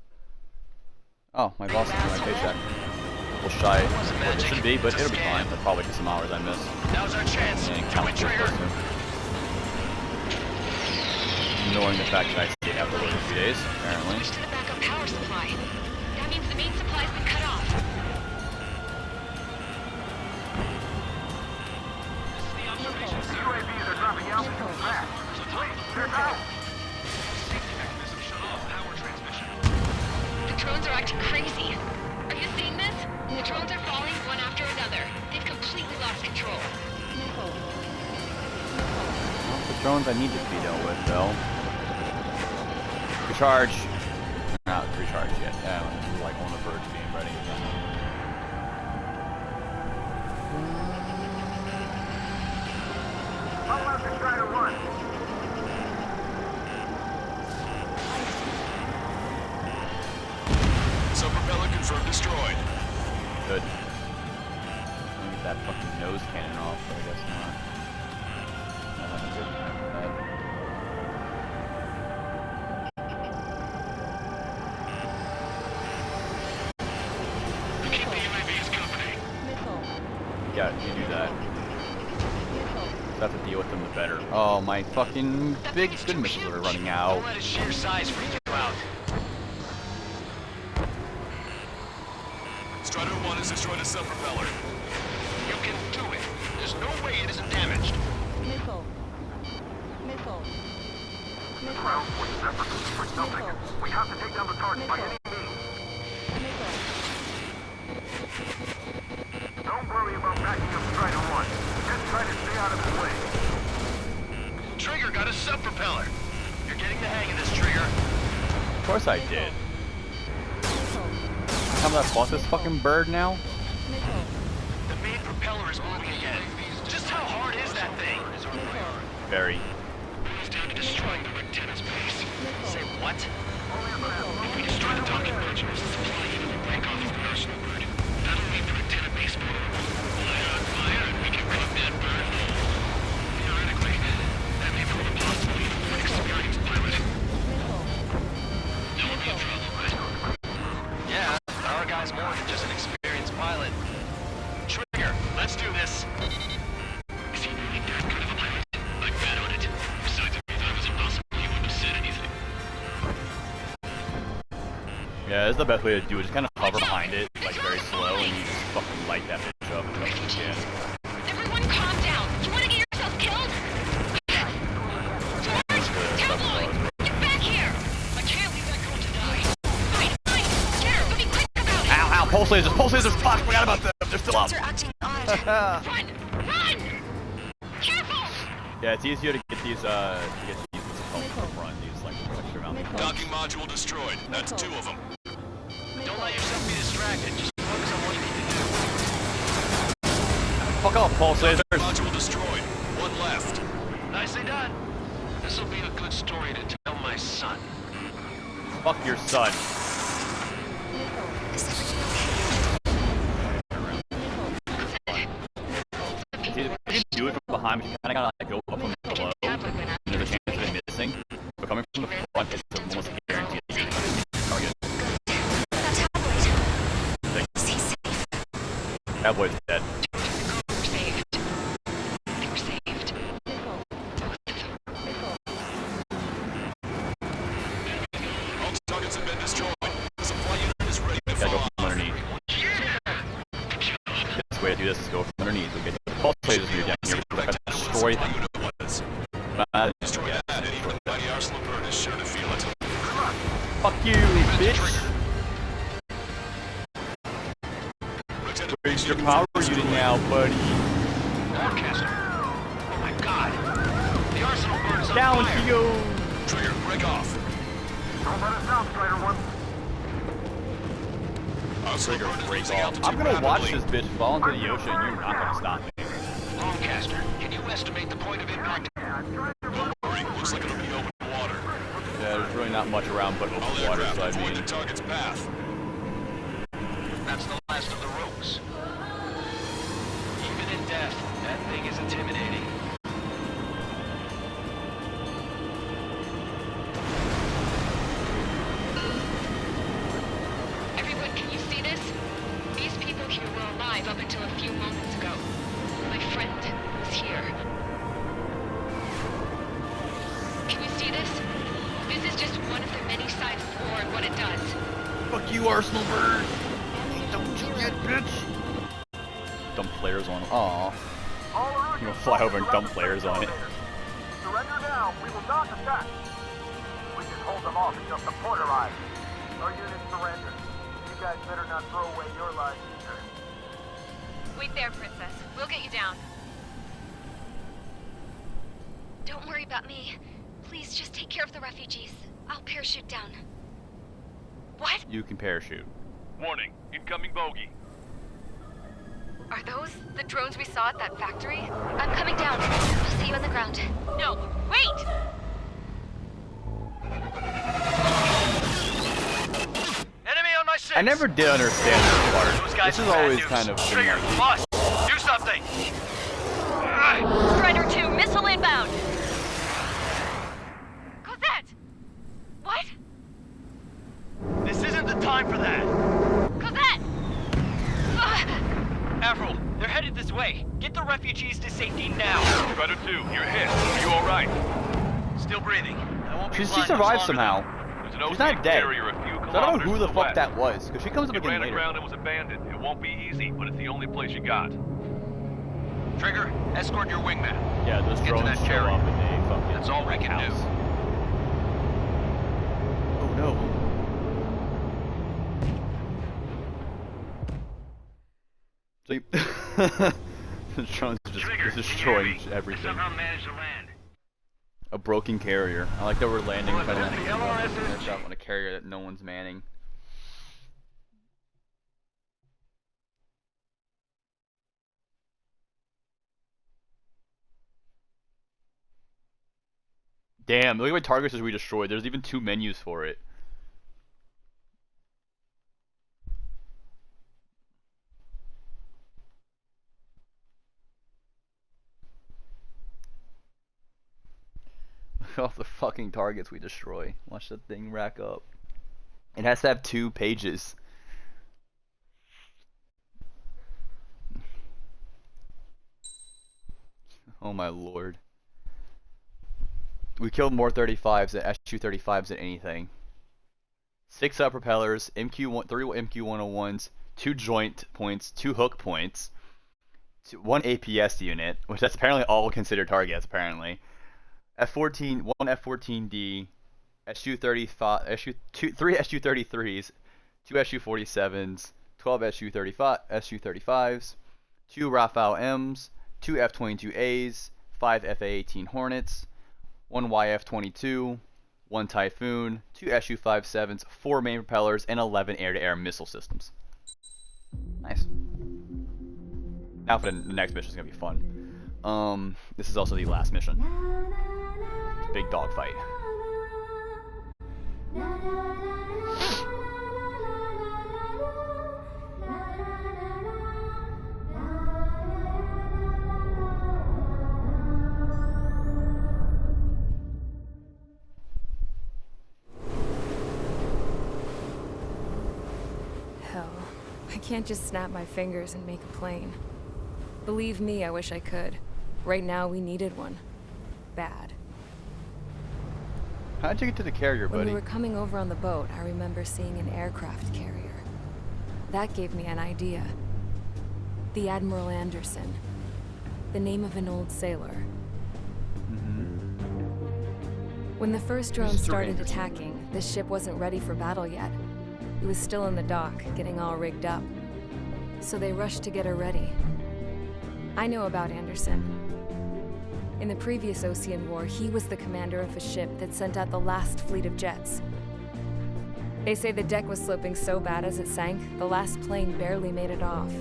Oh, my boss is doing my paycheck. A little shy of what it should be, but it'll be fine. There'll probably be some hours I missed. Now's our chance. And Do count it, to Trigger. knowing the fact that I stayed out for 2 days, apparently. Switch to the backup power supply. That means the main supply's been cut off. UAVs are dropping altitude fast. Wait, they're out. The drones are acting crazy. Are you seeing this? The drones are falling one after another. They've completely lost control. Not the drones I need to be dealt with, though. Recharge. Not recharged yet. Yeah, I'm like on the verge of being ready again. Follow out to Strider 1. Sub-propeller confirmed destroyed. Good. Let me get that fucking nose cannon off, but I guess not. Not having a good time with that. Keep the UAVs company. Yeah, you do that. The have to deal with them, the better. Oh, my fucking big good missiles are running out. Don't let its sheer size freak you out. Strider 1 has destroyed a sub-propeller. You can do it. There's no way it isn't damaged. Missile. Missile. Ground force separate for something. We have to take down the target by any means. Don't worry about backing up Strider 1. Just try to stay out of his way. Trigger got a sub-propeller. You're getting the hang of this, Trigger. Of course I did. How about I bought this fucking bird now? The main propeller is moving again. Just how hard is that thing? Very. It's down to destroying the lieutenant's base. Say what? If we destroy the docking modules, the supply unit will break off from the arsenal bird. That'll mean the lieutenant base will light on fire and we can cook that bird. Theoretically, that may prove impossible even for an experienced pilot. That would be a problem, right? Yeah, our guy's more than just an experienced pilot. Trigger, let's do this. Is he really that good of a pilot? I bet on it. Besides, if he thought it was impossible, he wouldn't have said anything. Yeah, that's the best way to do it. Just kind of hover behind it, like very slow, and you just fucking light that bitch up as much as you can. Everyone calm down. You want to get yourself killed? George! Tabloid! Get back here! I can't leave that girl to die. Fine, fine. Here, but be quick about it. Ow, ow, pulse lasers, pulse lasers, fuck, forgot about them. They're still up. Drones are acting odd. Run! Run! Careful! Yeah, it's easier to get these, what's it called, from front, these, like, extra mounting points. Docking module destroyed. That's 2 of them. Don't let yourself be distracted. Just focus on what you need to do. Fuck off, pulse lasers. Module destroyed. 1 left. Nicely done. This'll be a good story to tell my son. Fuck your son. times you kind of gotta like go up from below, and there's a chance of it missing. But coming from the front, it's almost guaranteed that you're gonna target. That boy's dead. All targets have been destroyed. The supply unit is ready to Gotta go fall from underneath. Best way to do this is go from underneath. We'll get the pulse lasers when you're down here. We're gonna destroy them. Destroy that, and even the mighty arsenal bird is sure to feel it. Fuck you, bitch! Where's your power unit now, buddy? Broadcaster. Oh my god. The arsenal bird is on Down fire. she goes! Trigger, break off. Don't let us down, Strider One. Trigger, break off. I'm gonna watch this bitch fall into the ocean and you're not gonna stop me. Broadcaster, can you estimate the point of impact? Looks like it'll be open water. Yeah, there's really not much around but open water, so I Avoid mean... the target's path. That's the last of the rogues. Even in death, that thing is intimidating. Everyone, can you see this? These people here were alive up until a few moments ago. My friend was here. Can you see this? This is just one of the many sides of war and what it does. Fuck you, Arsenal Bird! Don't you get, bitch! Dump flares on it. Aww. You're gonna fly over and dump flares on it. Surrender now. We will not attack. We can hold them off until support arrives. Our unit surrenders. You guys better not throw away your lives either. Wait there, Princess. We'll get you down. Don't worry about me. Please just take care of the refugees. I'll parachute down. What? You can parachute. Warning, incoming bogey. Are those the drones we saw at that factory? I'm coming down. I'll see you on the ground. No, wait! Enemy on my six. I never did understand this part. Those guys This is are bad always news. kind of... Trigger, boss, do something. Strider 2, missile inbound. Cosette! What? This isn't the time for that. Cosette! Avril, they're headed this way. Get the refugees to safety now. Strider 2, you're hit. Are you alright? Still breathing. I won't be She flying much survived longer somehow. There's an She's not OC dead. carrier a few So I don't know kilometers who to the the fuck west. that was, because she comes up It again ran later. aground and was abandoned. It won't be easy, but it's the only place you got. Trigger, escort your wingman. Yeah, those Get to drones that show carrier. up and they fucking... That's all we can house. do. Oh no. So you... the drones just destroying everything. Somehow managed to land. A broken carrier. I like that we're landing kind of like aircraft on a carrier that no one's manning. Damn, look at what targets we destroyed. There's even 2 menus for it. Look at all the fucking targets we destroy. Watch that thing rack up. It has to have 2 pages. Oh my lord. We killed more 35s than SU-35s than anything. 6 propellers, MQ1, 3 MQ-101s, 2 joint points, 2 hook points, 1 APS unit, which that's apparently all considered targets apparently. F-14, 1 F-14D, SU-35, 3 SU-33s, 2 SU-47s, 12 SU-35s, 2 Rafale M's, 2 F-22As, 5 FA-18 Hornets, 1 YF-22, 1 Typhoon, 2 SU-57s, 4 main propellers, and 11 air-to-air missile systems. Nice. Now for the next mission is gonna be fun. This is also the last mission. Big dogfight. can't just snap my fingers and make a plane. Believe me, I wish I could. Right now, we needed one. Bad. How'd you get to the carrier, buddy? When we were coming over on the boat, I remember seeing an aircraft carrier. That gave me an idea. The Admiral Anderson. The name of an old sailor. When the first drone started attacking, the ship wasn't ready for battle yet. It was still in the dock, getting all rigged up. So they rushed to get her ready. I know about Anderson. In the previous Ocean War, he was the commander of a ship that sent out the last fleet of jets. They say the deck was sloping so bad as it sank, the last plane barely made it off.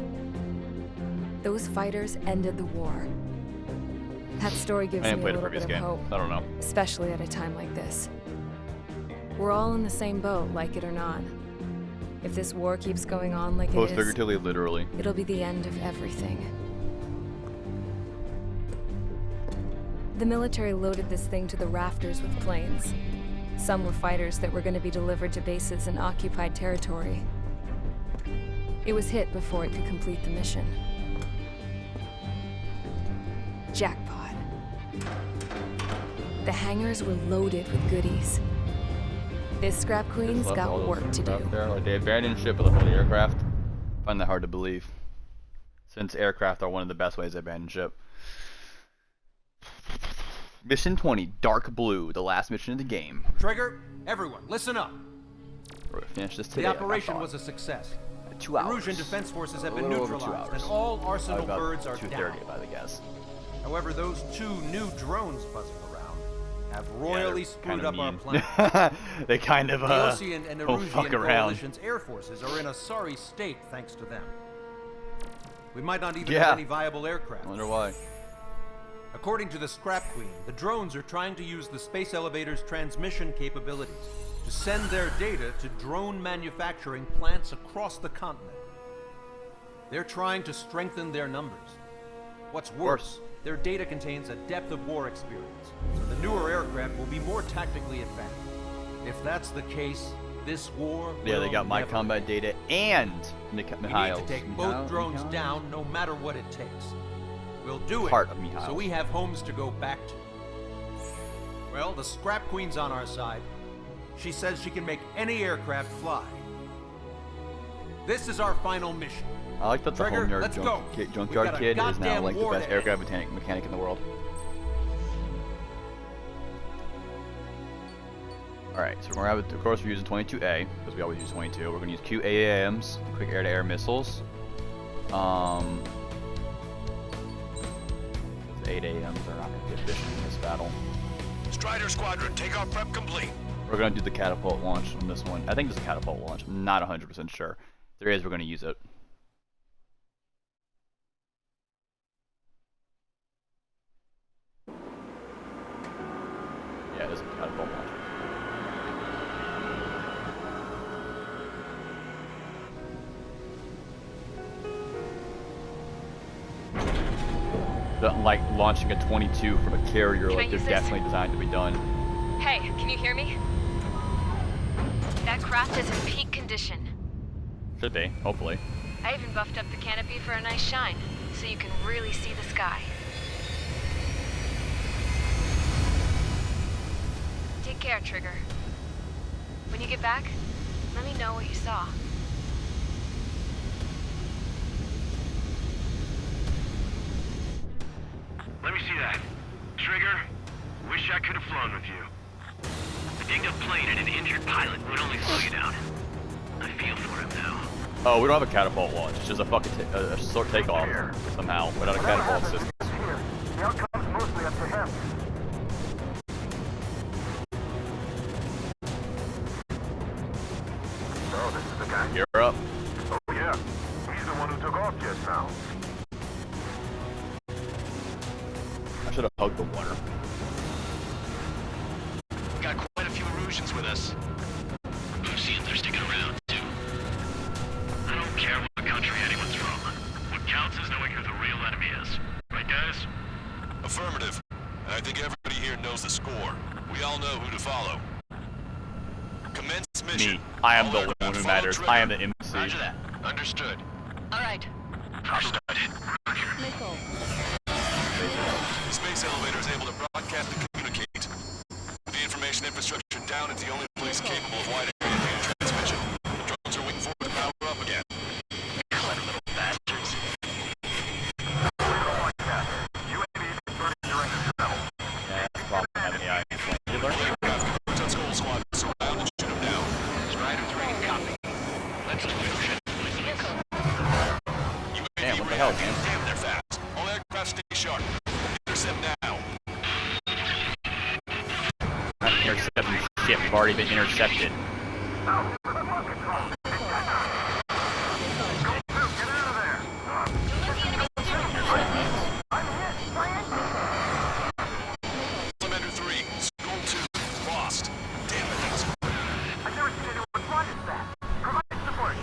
Those fighters ended the war. That story gives me a little bit of hope. I don't know. Especially at a time like this. We're all in the same boat, like it or not. If this war keeps going on like it Both is, figuratively, literally. it'll be the end of everything. The military loaded this thing to the rafters with planes. Some were fighters that were going to be delivered to bases in occupied territory. It was hit before it could complete the mission. Jackpot. The hangars were loaded with goodies. This Scrap Queen's got work to do. There. Like, they abandoned ship but left all the aircraft. I find that hard to believe, since aircraft are one of the best ways to abandon ship. Mission 20, Dark Blue, the last mission of the game. Trigger, everyone, listen up. We're gonna finish this today. The operation was a success. 2 hours. Erusian defense forces have A been little over neutralized, 2 hours. and all Arsenal About birds are 2:30, down. if I would guess. However, those 2 new drones buzzing around have royally screwed up our mean. plan. They kind of The Ocean and don't fuck Erusian around. coalition's air forces are in a sorry state thanks to them. We might not even Yeah. have any viable aircraft. I wonder why. According to the Scrap Queen, the drones are trying to use the space elevator's transmission capabilities to send their data to drone manufacturing plants across the continent. They're trying to strengthen their numbers. What's worse, their data contains a depth of war experience, so the newer aircraft will be more tactically advanced. If that's the case, this war Yeah, they will got my never combat data and We need Mikhail's. to take both drones down no matter what it takes. We'll do Part it, of Mikhail. so we have homes to go back to. Well, the Scrap Queen's on our side. She says she can make any aircraft fly. This is our final mission. I like that the Trigger, homeyard let's go. junkyard We've got a kid is now goddamn like the war best to aircraft mechanic in the world. Alright, so we're gonna have, of course, we're using 22A, because we always use 22. We're gonna use QAAMs, the quick air-to-air missiles. 8 AMs are not gonna be efficient in this battle. Strider Squadron, takeoff prep complete. We're gonna do the catapult launch on this one. I think it's a catapult launch. I'm not 100% sure. If there is, we're gonna use it. Yeah, it is a catapult launch. Like launching a 22 from a carrier, like they're definitely designed to be done. Hey, can you hear me? That craft is in peak condition. Should be, hopefully. I even buffed up the canopy for a nice shine, so you can really see the sky. Take care, Trigger. When you get back, let me know what you saw. Let me see that. Trigger, wish I could have flown with you. A dinged up plane and an injured pilot would only slow you down. I feel for him now. Oh, we don't have a catapult launch. It's just a fucking a short takeoff somehow without a catapult system. The outcome's mostly up to him. So, this is the guy? You're up. Oh, yeah. He's the one who took off just now. I should have hugged the water. Got quite a few Erusians with us. Lucians are sticking around, too. I don't care what country anyone's from. What counts is knowing who the real enemy is. Right, guys? Affirmative. And I think everybody here knows the score. We all know who to follow. Commence mission. Me. I am All the aircraft one who follow matters. Trigger. I am the MC. Roger that. Understood. All right. Understood. Missile. The space elevator is able to broadcast and communicate. With the information infrastructure down, it's the only place capable of wide area data transmission. Drones are waiting for it to power up again. Clever little bastards. Yeah, that's the problem with having AI. You learn. Touch whole squad surround and shoot them down. Strider 3, copy. Let's do it. Damn, what the hell, man? Damn, they're fast. All aircraft stay sharp. Intercept now. Not intercepting shit. We've already been intercepted. Commander 3, School 2, lost. Damn it. I never seen anyone fly this fast. Provide support.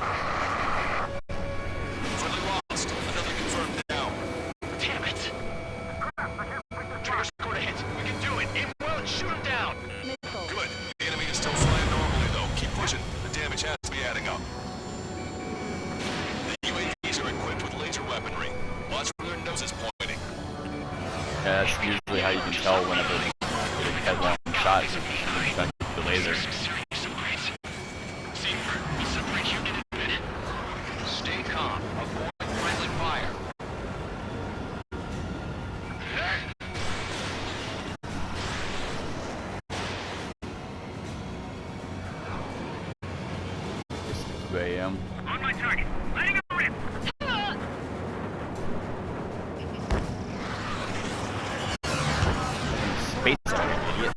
Friendly lost. Another confirmed down. Damn it. Trigger scored a hit. We can do it. Aim well and shoot him down. Good. The enemy is still flying normally, though. Keep pushing. The damage has to be adding up. The UAVs are equipped with laser weaponry. Watch where their noses pointing. Yeah, that's usually how you can tell whenever they get a headlong shot. The laser. Separate unit in a minute. Stay calm. Avoid friendly fire. It's 2 a.m. On my target. Letting him rip. Space idiot.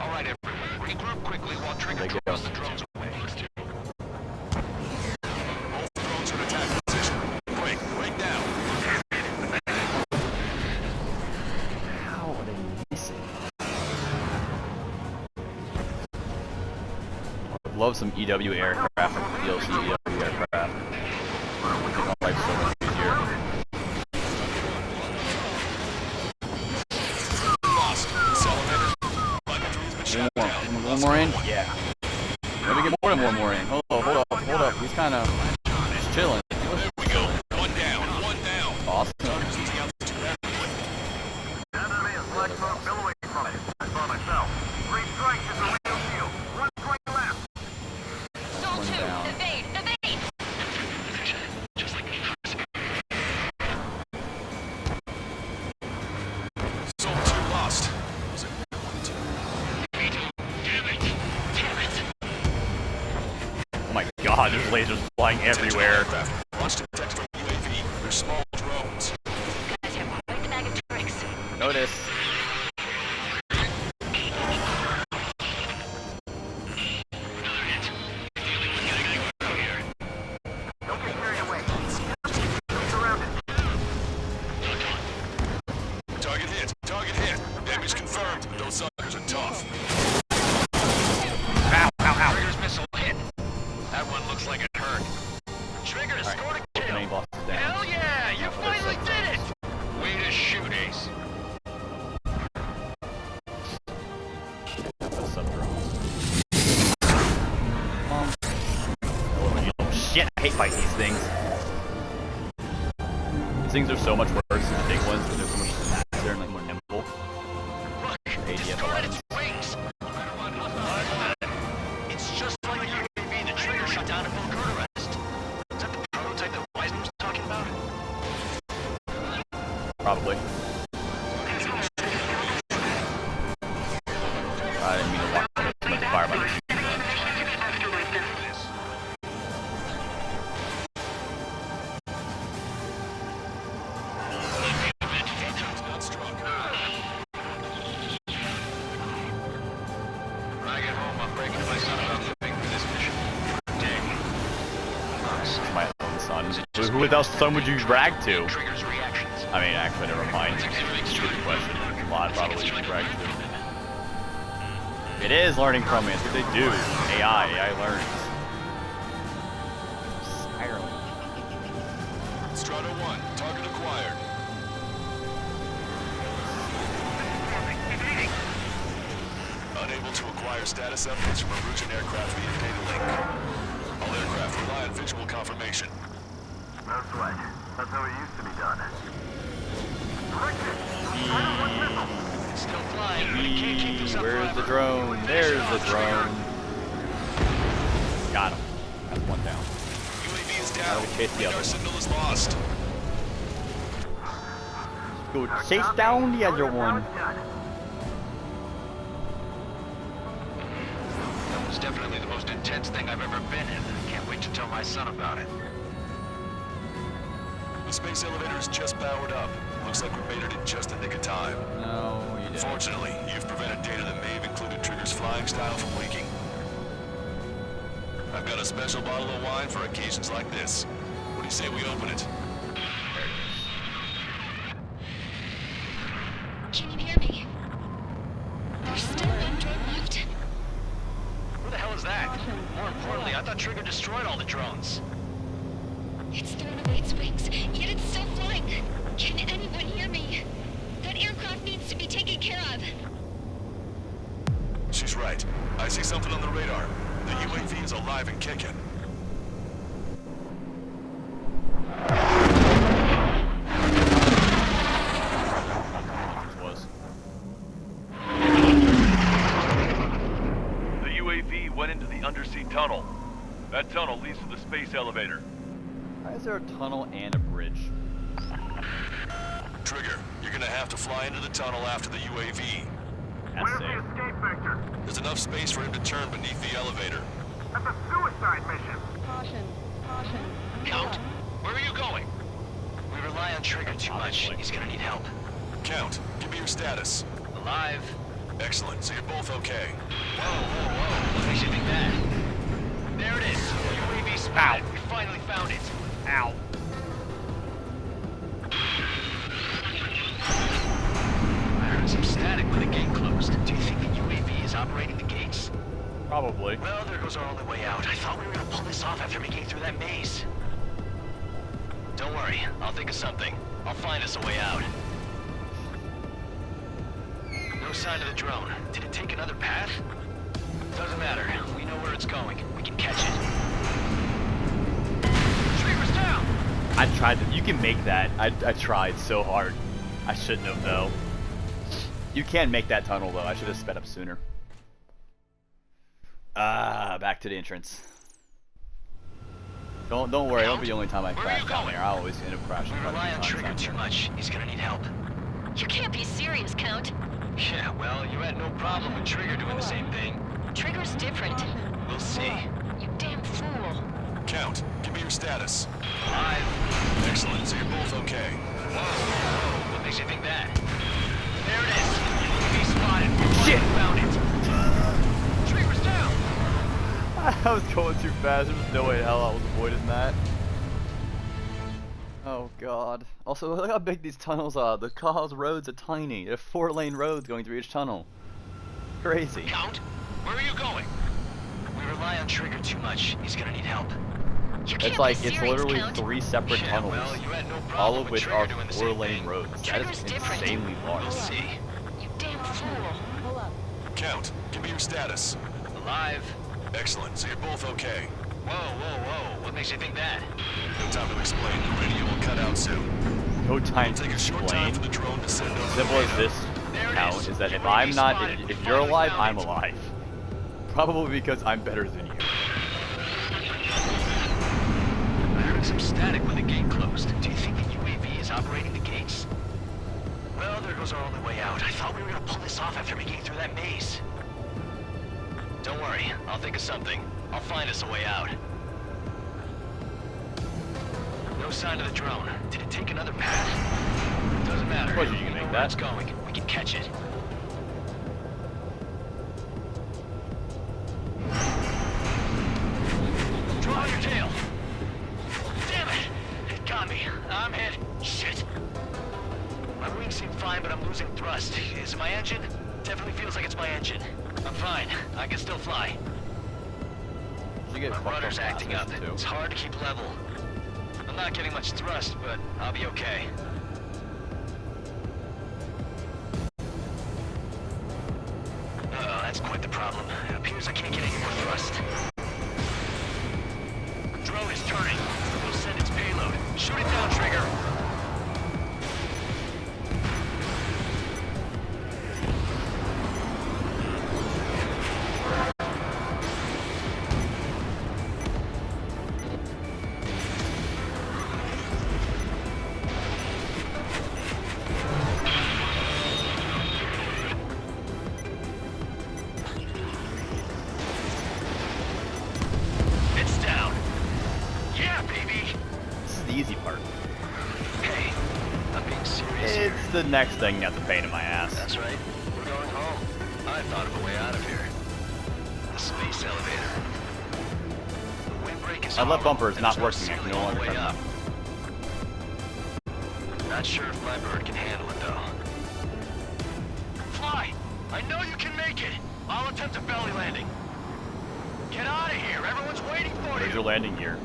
All right, everyone. Regroup quickly while Trigger There you throws go. the drones away. Both drones are in attack position. Break down. How are they missing? I'd love some EW aircraft, like DLC EW aircraft. Make my life so much easier. Lost. This elevator. Weaponry's been shot down. One more in? Yeah. Let me get more than one more in. Hold up. He's kind of just chilling. There we go. One down. Awesome. Target's losing altitude rapidly. Enemy is black smoke billowing from it. I saw myself. 3 strikes is a real deal. 1 point left. Soul One 2, down. evade! Just like Soul 2 lost. Was it? Oh my god, there's lasers flying everywhere. Launch detected from UAV. They're small drones. Guys have quite the bag of tricks. Notice. Don't get carried away. Surrounded. Target hit. Damage confirmed. Those suckers are tough. Ow. Trigger's missile hit. That one looks like it hurt. Trigger Alright, scored a both kill. main bosses down. Hell yeah! You Now for their finally sub did it! Way to shoot, Ace. That's sub-drones. Oh shit, I hate fighting these things. These things are so much worse than the big ones, but they're so much faster and like more nimble. Look, it ADF started 11s. its wings. It's just like the UAV the Trigger shot down at Bullcurrest. Is that the prototype that Wiseman was talking about? Probably. I didn't mean to walk on it, but the fire by the machine gun. Not struck. When I get home, I'm breaking to my son about moving for this mission. Dig. My own son. Who else son would you brag to? Trigger's reactions. I mean, actually, never mind. Stupid question. A lot probably should brag to. It is learning from me. It's what they do. AI learns. Spiraling. Strata 1. Target acquired. Unable to acquire status updates from Erusian aircraft via data link. All aircraft rely on visual confirmation. No sweat. That's how it used to be done. It's still flying, but it can't keep this up Where's the forever. drone? There's the drone. Got him. That's one down. UAV is Now down. we chase the other Radar one. signal is lost. Go chase down the other one. That was definitely the most intense thing I've ever been in. Can't wait to tell my son about it. The space elevator is just powered up. Looks like we made it in just the nick of time. No, you didn't. Fortunately, you've prevented data that may have included Trigger's flying style from leaking. I've got a special bottle of wine for occasions like this. What do you say we open it? Can you hear me? There's still one drone left. Who the hell is that? More importantly, I thought Trigger destroyed all the drones. It's thrown away its wings, yet it's still flying. Can anyone hear me? That aircraft needs to be taken care of. She's right. I see something on the radar. The UAV is alive and kicking. The UAV went into the undersea tunnel. That tunnel leads to the space elevator. Why is there a tunnel and a bridge? Trigger, you're gonna have to fly into the tunnel after the UAV. That's safe. Escape vector. There's enough space for him to turn beneath the elevator. That's a suicide mission. Caution. Caution. Count, where are you going? We rely on Trigger too much. He's gonna need help. Count, give me your status. Alive. Excellent, so you're both okay. Whoa. What makes you think that? There it is. UAV spotted. We finally found it. Ow. I heard some static when the gate closed. Do you think the UAV is operating the gates? Probably. Well, there goes our only way out. I thought we were gonna pull this off after making it through that maze. Don't worry, I'll think of something. I'll find us a way out. No sign of the drone. Did it take another path? Doesn't matter. We know where it's going. We can catch it. Trigger's down! I tried to. You can make that. I tried so hard. I shouldn't have though. You can make that tunnel though. I should have sped up sooner. Back to the entrance. Don't worry. Don't be the only time I crash down there. I always end up crashing. We rely on Trigger too much. He's gonna need help. You can't be serious, Count. Yeah, well, you had no problem with Trigger doing the same thing. Trigger's different. We'll see. You damn fool. Count, give me your status. Alive. Excellent, so you're both okay. Whoa. What makes you think that? There it is. UAV spotted. Shit. Found it. Trigger's down. I was going too fast. There was no way in hell I was avoiding that. Oh god. Also, look how big these tunnels are. The car's roads are tiny. There are 4-lane roads going through each tunnel. Crazy. Count, where are you going? We rely on Trigger too much. He's gonna need help. You can't It's like, be it's serious, literally Count. 3 separate Yeah, tunnels. well, you had no All problem of with which Trigger are doing the same 4-lane thing. roads. That Trigger's is different. insanely large. We'll see. You damn fool. Pull up. Count, give me your status. Alive. Excellent, so you're both okay. Whoa. What makes you think that? No time to explain. The radio will cut out soon. No time It'll to take a short time explain. for the drone to send over Simple the as data. this There it count is. is that if UAV I'm not, spotted. if you're alive, Finally I'm found it. alive. Probably because I'm better than you. I heard some static when the gate closed. Do you think the UAV is operating the gates? Well, there goes our only way out. I thought we were gonna pull this off after making it through that maze. Don't worry, I'll think of something. I'll find us a way out. No sign of the drone. Did it take another path? Doesn't matter. Told you can We make know where that. it's going. We can catch it. Draw your tail. Damn it! It got me. I'm hit. Shit. My wings seem fine, but I'm losing thrust. Is it my engine? Definitely feels like it's my engine. I'm fine. I can still fly. You get My fucked up rudder's last acting up. mission, too. It's hard to keep level. I'm not getting much thrust, but I'll be okay. Uh-oh, that's quite the problem. It appears I can't get any more thrust. Drone easy part. Hey, I'm being serious here. It's the next thing that's a pain in my ass. That's right. We're going home. I thought of a way out of here. The space elevator. The windbreak is My left hollow, bumper is and not there's working. I can ceiling no all longer the way turn it up. up. Not sure if my bird can handle it, though. Fly! I know you can make it! I'll attempt a belly landing. Get out of here! Everyone's waiting for Where's you! your landing gear?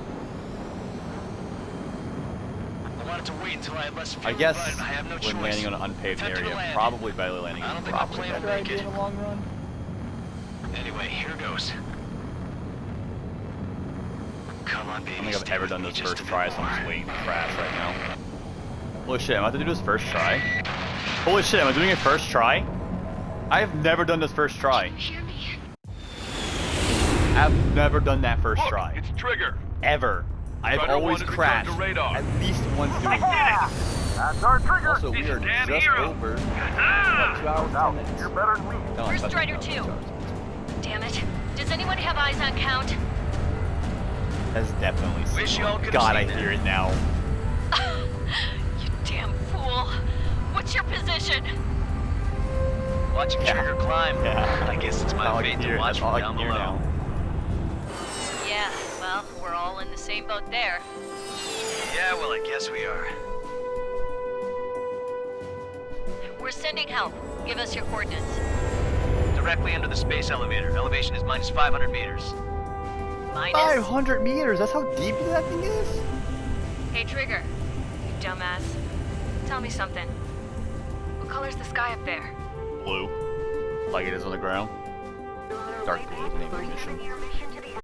I wanted to wait until I had less fuel, I guess but I have no when choice. landing on an unpaved Attempt to area, land. probably belly landing I don't is think my probably plane will better make idea it. in the long run. Anyway, here goes. Come on, baby. I don't think I've stay ever with done me this just first a try, bit so I'm just more. waiting to crash right now. Holy shit, am I about to do this first try? Holy shit, am I doing it first try? I have never done this first try. I've never done that first try. It's Trigger. Ever. I've Rudder always 1 is crashed returned to radar. at least once doing Yeah! this. That's our Trigger. Also, we are Damn just hero. over about 2 hours, 10 minutes. You're better than me. No, I'm Where's touching Strider about 2? 2 hours. Damn it. Does anyone have eyes on Count? That's definitely Wish y'all could've God, seen I that. hear it now. You damn fool. What's your position? Watching Trigger climb. Yeah. I guess it's That's my all I fate can to hear. watch That's from all I down can hear below. now. Yeah, well, we're all in the same boat there. Yeah, well, I guess we are. We're sending help. Give us your coordinates. Directly under the space elevator. Elevation is minus 500 meters. Minus? 500 meters? That's how deep that thing is? Hey, Trigger. You dumbass. Tell me something. What color's the sky up there? Blue. Like it is on the ground. Dark blue is the name of the mission.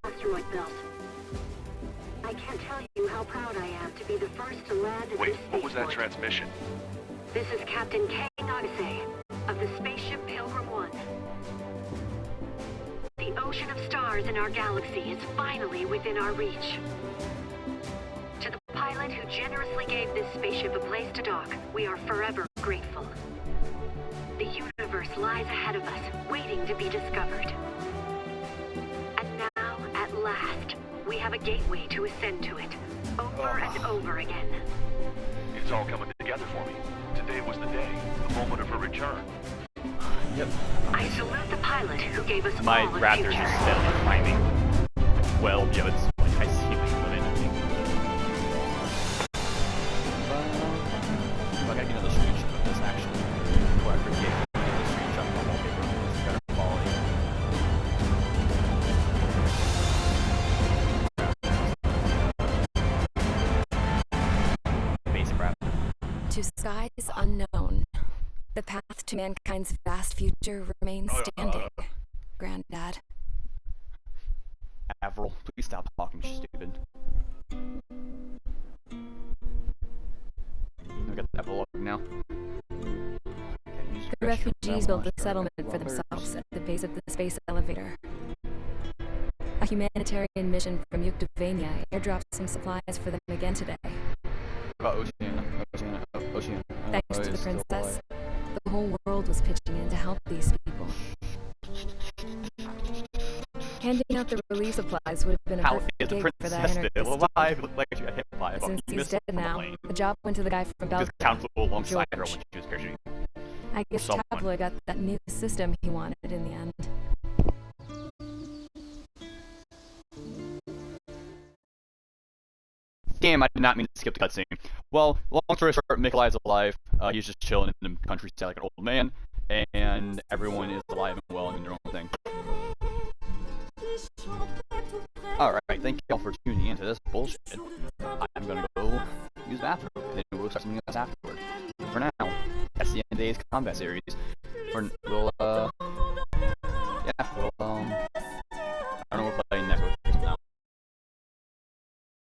Asteroid belt. I can't tell you how proud I am to be the first to land at Wait, this what was that spaceport. transmission? This is Captain Kang Odyssey of the spaceship Pilgrim 1. The ocean of stars in our galaxy is finally within our reach. To the pilot who generously gave this spaceship a place to dock, we are forever grateful. The universe lies ahead of us, waiting to be discovered. And now, at last, we have a gateway to ascend to it, over and over again. It's all coming together for me. Today was the day, the moment of her return. Yep. I salute the pilot who gave us My all a raptors future. are steadily climbing. Well, yeah, it's like I see my limit, I think. I gotta get another screenshot of this actually. Before I forget, get the screenshot of the wallpaper. It's better quality. Basic raptor. To skies unknown, the path to mankind's vast future remains standing, Granddad. Avril, please stop talking stupid. We got the epilogue now. The refugees built a settlement for themselves at the base of the space elevator. A humanitarian mission from Yuktovania airdropped some supplies for them again today. Oceana. Thanks to the princess, the whole world was pitching in to help these people. Handing out the relief supplies would have been a How perfect is the gig for that princess still anarchist. alive? Like she got hit by a Since fucking he's missile dead from a now, plane. the job went to the guy from Because Belgium. Council alongside her George. when she was parachuting. I guess someone. Tabla got that new system he wanted in the end. Damn, I did not mean to skip the cutscene. Well, long story short, Nikolai's alive. He's just chilling in the countryside like an old man, and everyone is alive and well and doing their own thing. Alright, thank you all for tuning in to this bullshit. I'm gonna go use the bathroom, and then we'll start something else afterward. For now, that's the end of today's combat series. We'll